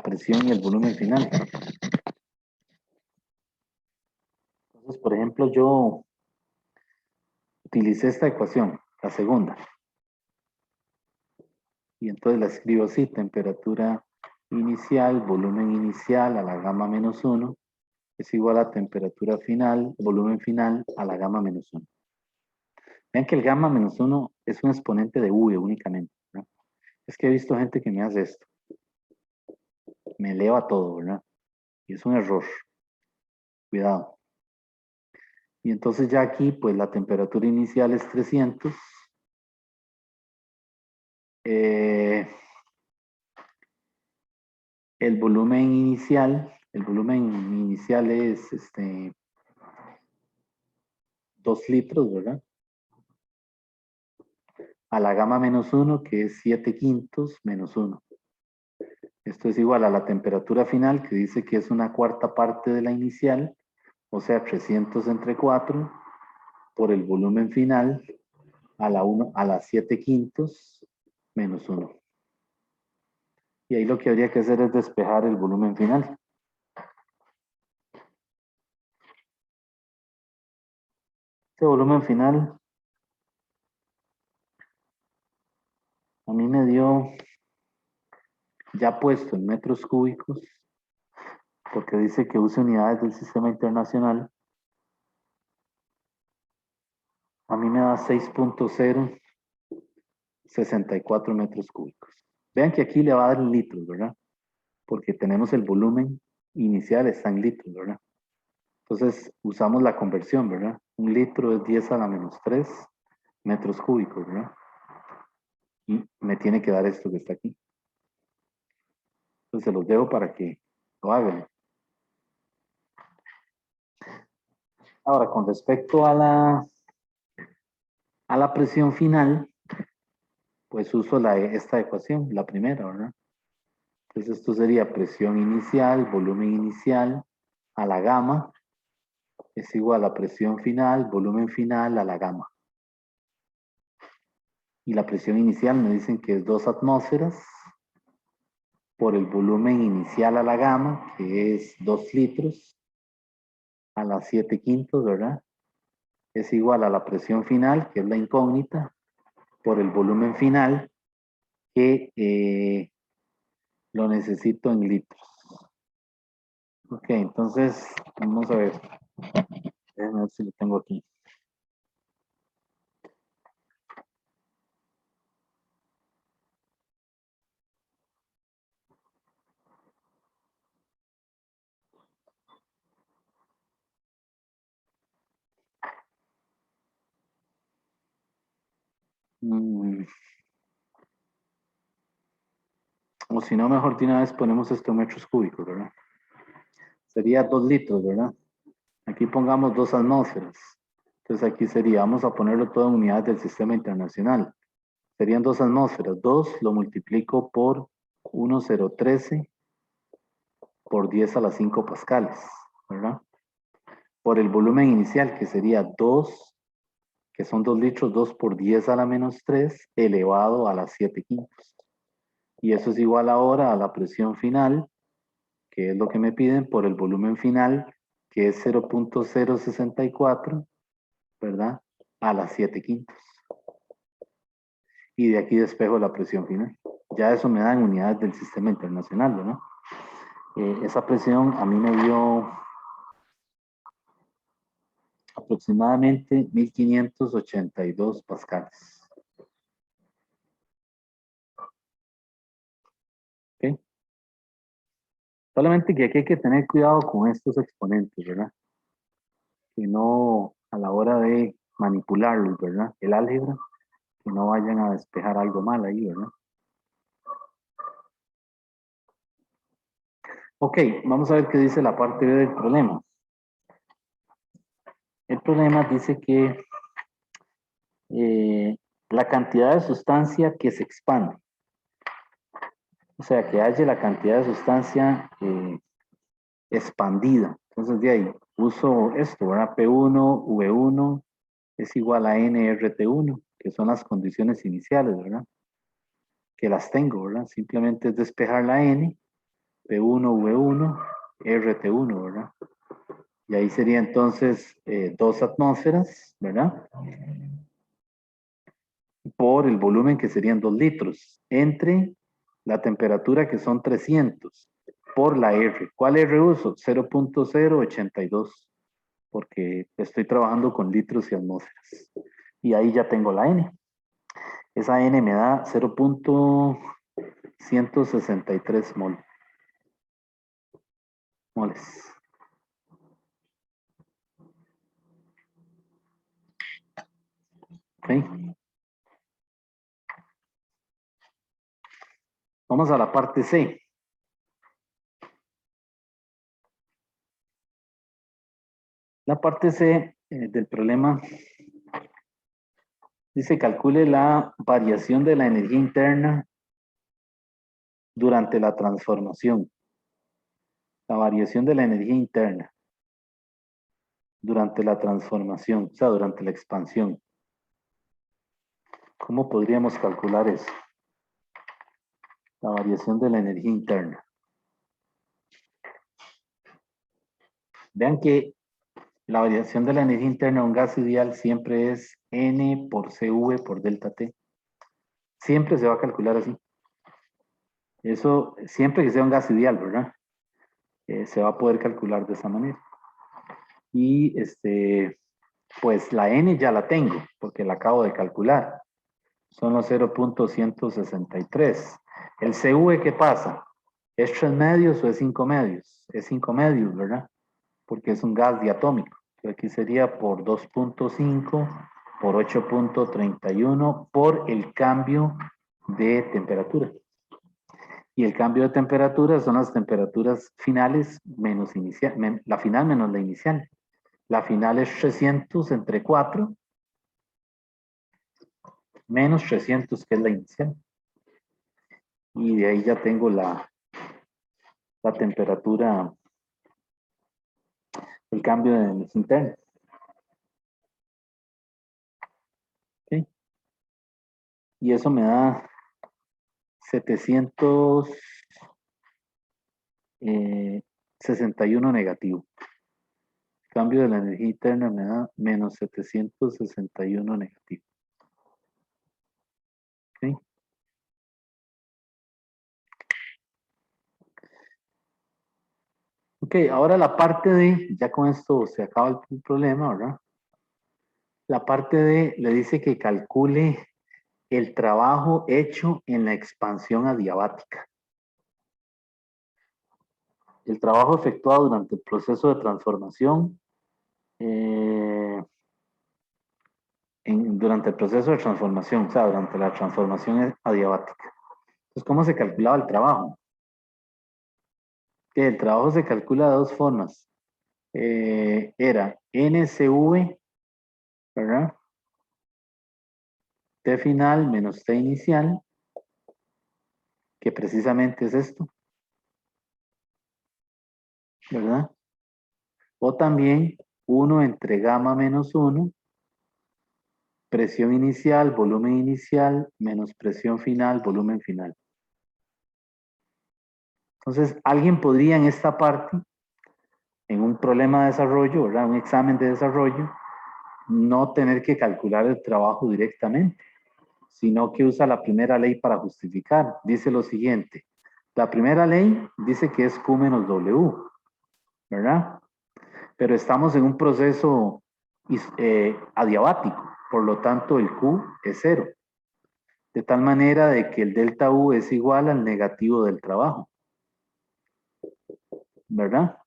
presión y el volumen final. Entonces, por ejemplo, yo utilicé esta ecuación, la segunda. Y entonces la escribo así, temperatura inicial, volumen inicial a la gamma menos 1 es igual a temperatura final, volumen final a la gamma menos 1. Vean que el gamma menos 1 es un exponente de V únicamente, ¿no? Es que he visto gente que me hace esto. Me eleva todo, ¿verdad? Y es un error. Cuidado. Y entonces ya aquí, pues la temperatura inicial es 300. el volumen inicial es 2 litros, ¿verdad? A la gamma menos 1, que es 7 quintos menos 1. Esto es igual a la temperatura final, que dice que es una cuarta parte de la inicial, o sea, 300 entre 4, por el volumen final, a la 7 quintos menos 1. Y ahí lo que habría que hacer es despejar el volumen final. Este volumen final a mí me dio, ya puesto en metros cúbicos, porque dice que use unidades del sistema internacional, a mí me da 6.064 metros cúbicos. Vean que aquí le va a dar en litros, ¿verdad? Porque tenemos el volumen inicial, está en litros, ¿verdad? Entonces usamos la conversión, ¿verdad? Un litro es 10 a la menos 3 metros cúbicos, ¿verdad? Y me tiene que dar esto que está aquí. Entonces se los dejo para que lo hagan. Ahora, con respecto a la presión final, pues uso esta ecuación, la primera, ¿verdad? Entonces esto sería presión inicial, volumen inicial, a la gamma, es igual a presión final, volumen final, a la gamma. Y la presión inicial me dicen que es 2 atmósferas por el volumen inicial a la gamma, que es 2 litros, a la 7 quintos, ¿verdad? Es igual a la presión final, que es la incógnita, por el volumen final, que lo necesito en litros. Ok, entonces vamos a ver. Déjenme ver si lo tengo aquí. O si no, mejor de una vez ponemos esto en metros cúbicos, ¿verdad? Sería 2 litros, ¿verdad? Aquí pongamos 2 atmósferas. Entonces aquí sería, vamos a ponerlo todo en unidades del sistema internacional. Serían 2 atmósferas. 2 lo multiplico por 1,013 por 10 a la 5 pascales, ¿verdad? Por el volumen inicial, que sería 2, que son 2 litros, 2 por 10 a la menos 3, elevado a las 7 quintos. Y eso es igual ahora a la presión final, que es lo que me piden, por el volumen final, que es 0.064, ¿verdad? A las 7 quintos. Y de aquí despejo la presión final. Ya eso me da en unidades del sistema internacional, ¿verdad? Esa presión a mí me dio aproximadamente 1582 pascales. ¿Ok? Solamente que aquí hay que tener cuidado con estos exponentes, ¿verdad? Que no, a la hora de manipularlos, ¿verdad? El álgebra, que no vayan a despejar algo mal ahí, ¿verdad? Ok, vamos a ver qué dice la parte B del problema. El problema dice que la cantidad de sustancia que se expande, o sea, que haya la cantidad de sustancia expandida. Entonces, de ahí uso esto, ¿verdad? P1, V1 es igual a nRT1, que son las condiciones iniciales, ¿verdad? Que las tengo, ¿verdad? Simplemente es despejar la N, P1, V1, RT1, ¿verdad? Y ahí sería entonces 2 atmósferas, ¿verdad? Por el volumen que serían 2 litros, entre la temperatura que son 300, por la R. ¿Cuál R uso? 0.082, porque estoy trabajando con litros y atmósferas. Y ahí ya tengo la N. Esa N me da 0.163 moles. ¿Ok? Vamos a la parte C. La parte C del problema dice calcule la variación de la energía interna durante la transformación. La variación de la energía interna durante la transformación, o sea, durante la expansión. ¿Cómo podríamos calcular eso? La variación de la energía interna. Vean que la variación de la energía interna de un gas ideal siempre es N por CV por delta T. Siempre se va a calcular así. Eso, siempre que sea un gas ideal, ¿verdad? Se va a poder calcular de esa manera. Y pues la N ya la tengo, porque la acabo de calcular. Son los 0.163. El CV, ¿qué pasa? ¿Es 3 medios o es 5 medios? Es 5 medios, ¿verdad? Porque es un gas diatómico. Aquí sería por 2.5 por 8.31 por el cambio de temperatura. Y el cambio de temperatura son las temperaturas finales menos inicial, la final menos la inicial. La final es 300 entre 4 menos 300 que es la inicial. Y de ahí ya tengo la temperatura, el cambio de energía interna. ¿Sí? Y eso me da 761 negativo. El cambio de la energía interna me da menos 761 negativo. ¿Sí? Ok, ahora la parte de, ya con esto se acaba el problema, ¿verdad? La parte de, le dice que calcule el trabajo hecho en la expansión adiabática. El trabajo efectuado durante el proceso de transformación, durante el proceso de transformación, o sea, durante la transformación adiabática. Entonces, ¿cómo se calculaba el trabajo? Que el trabajo se calcula de dos formas. Era NCV, ¿verdad? T final menos T inicial, que precisamente es esto, ¿verdad? O también 1 entre gamma menos 1, presión inicial, volumen inicial, menos presión final, volumen final. Entonces, alguien podría en esta parte, en un problema de desarrollo, ¿verdad? Un examen de desarrollo, no tener que calcular el trabajo directamente, sino que usa la primera ley para justificar. Dice lo siguiente, la primera ley dice que es Q menos W, ¿verdad? Pero estamos en un proceso adiabático, por lo tanto el Q es 0. De tal manera de que el delta U es igual al negativo del trabajo, ¿verdad?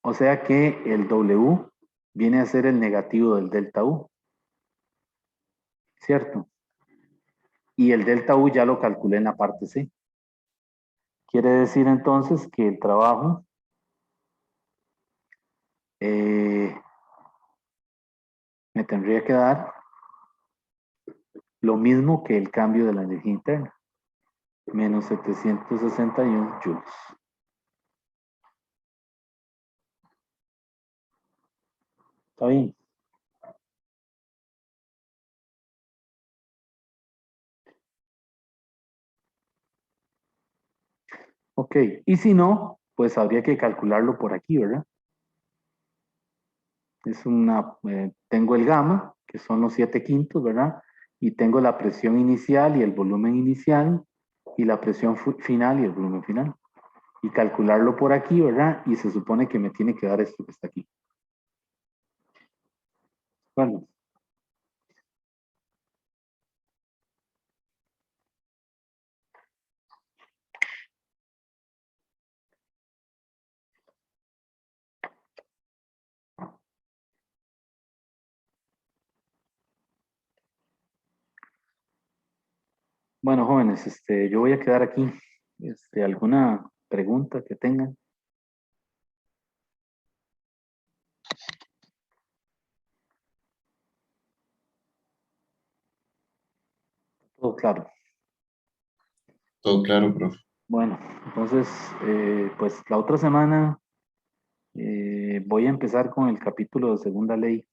O sea que el W viene a ser el negativo del delta U, ¿cierto? Y el delta U ya lo calculé en la parte C. Quiere decir entonces que el trabajo me tendría que dar lo mismo que el cambio de la energía interna, menos 761 joules. ¿Está bien? Ok, y si no, pues habría que calcularlo por aquí, ¿verdad? Es tengo el gamma, que son los 7/5, ¿verdad? Y tengo la presión inicial y el volumen inicial, y la presión final y el volumen final. Y calcularlo por aquí, ¿verdad? Y se supone que me tiene que dar esto que está aquí. Bueno. Bueno, jóvenes, yo voy a quedar aquí. ¿Alguna pregunta que tengan? claro. Todo claro, profe. Bueno, entonces, pues la otra semana voy a empezar con el capítulo de segunda ley.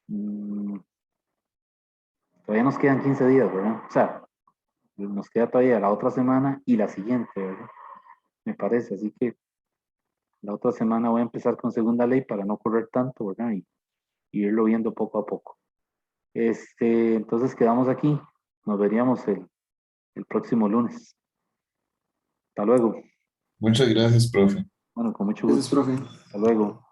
Mm, Todavía nos quedan 15 días, ¿verdad? O sea, nos queda todavía la otra semana y la siguiente, ¿verdad? Me parece, así que la otra semana voy a empezar con segunda ley para no correr tanto, ¿verdad? Y irlo viendo poco a poco. Entonces quedamos aquí. Nos veríamos el próximo lunes. Hasta luego. Muchas gracias, profe. Bueno, con mucho Gracias, gusto. profe. Hasta luego.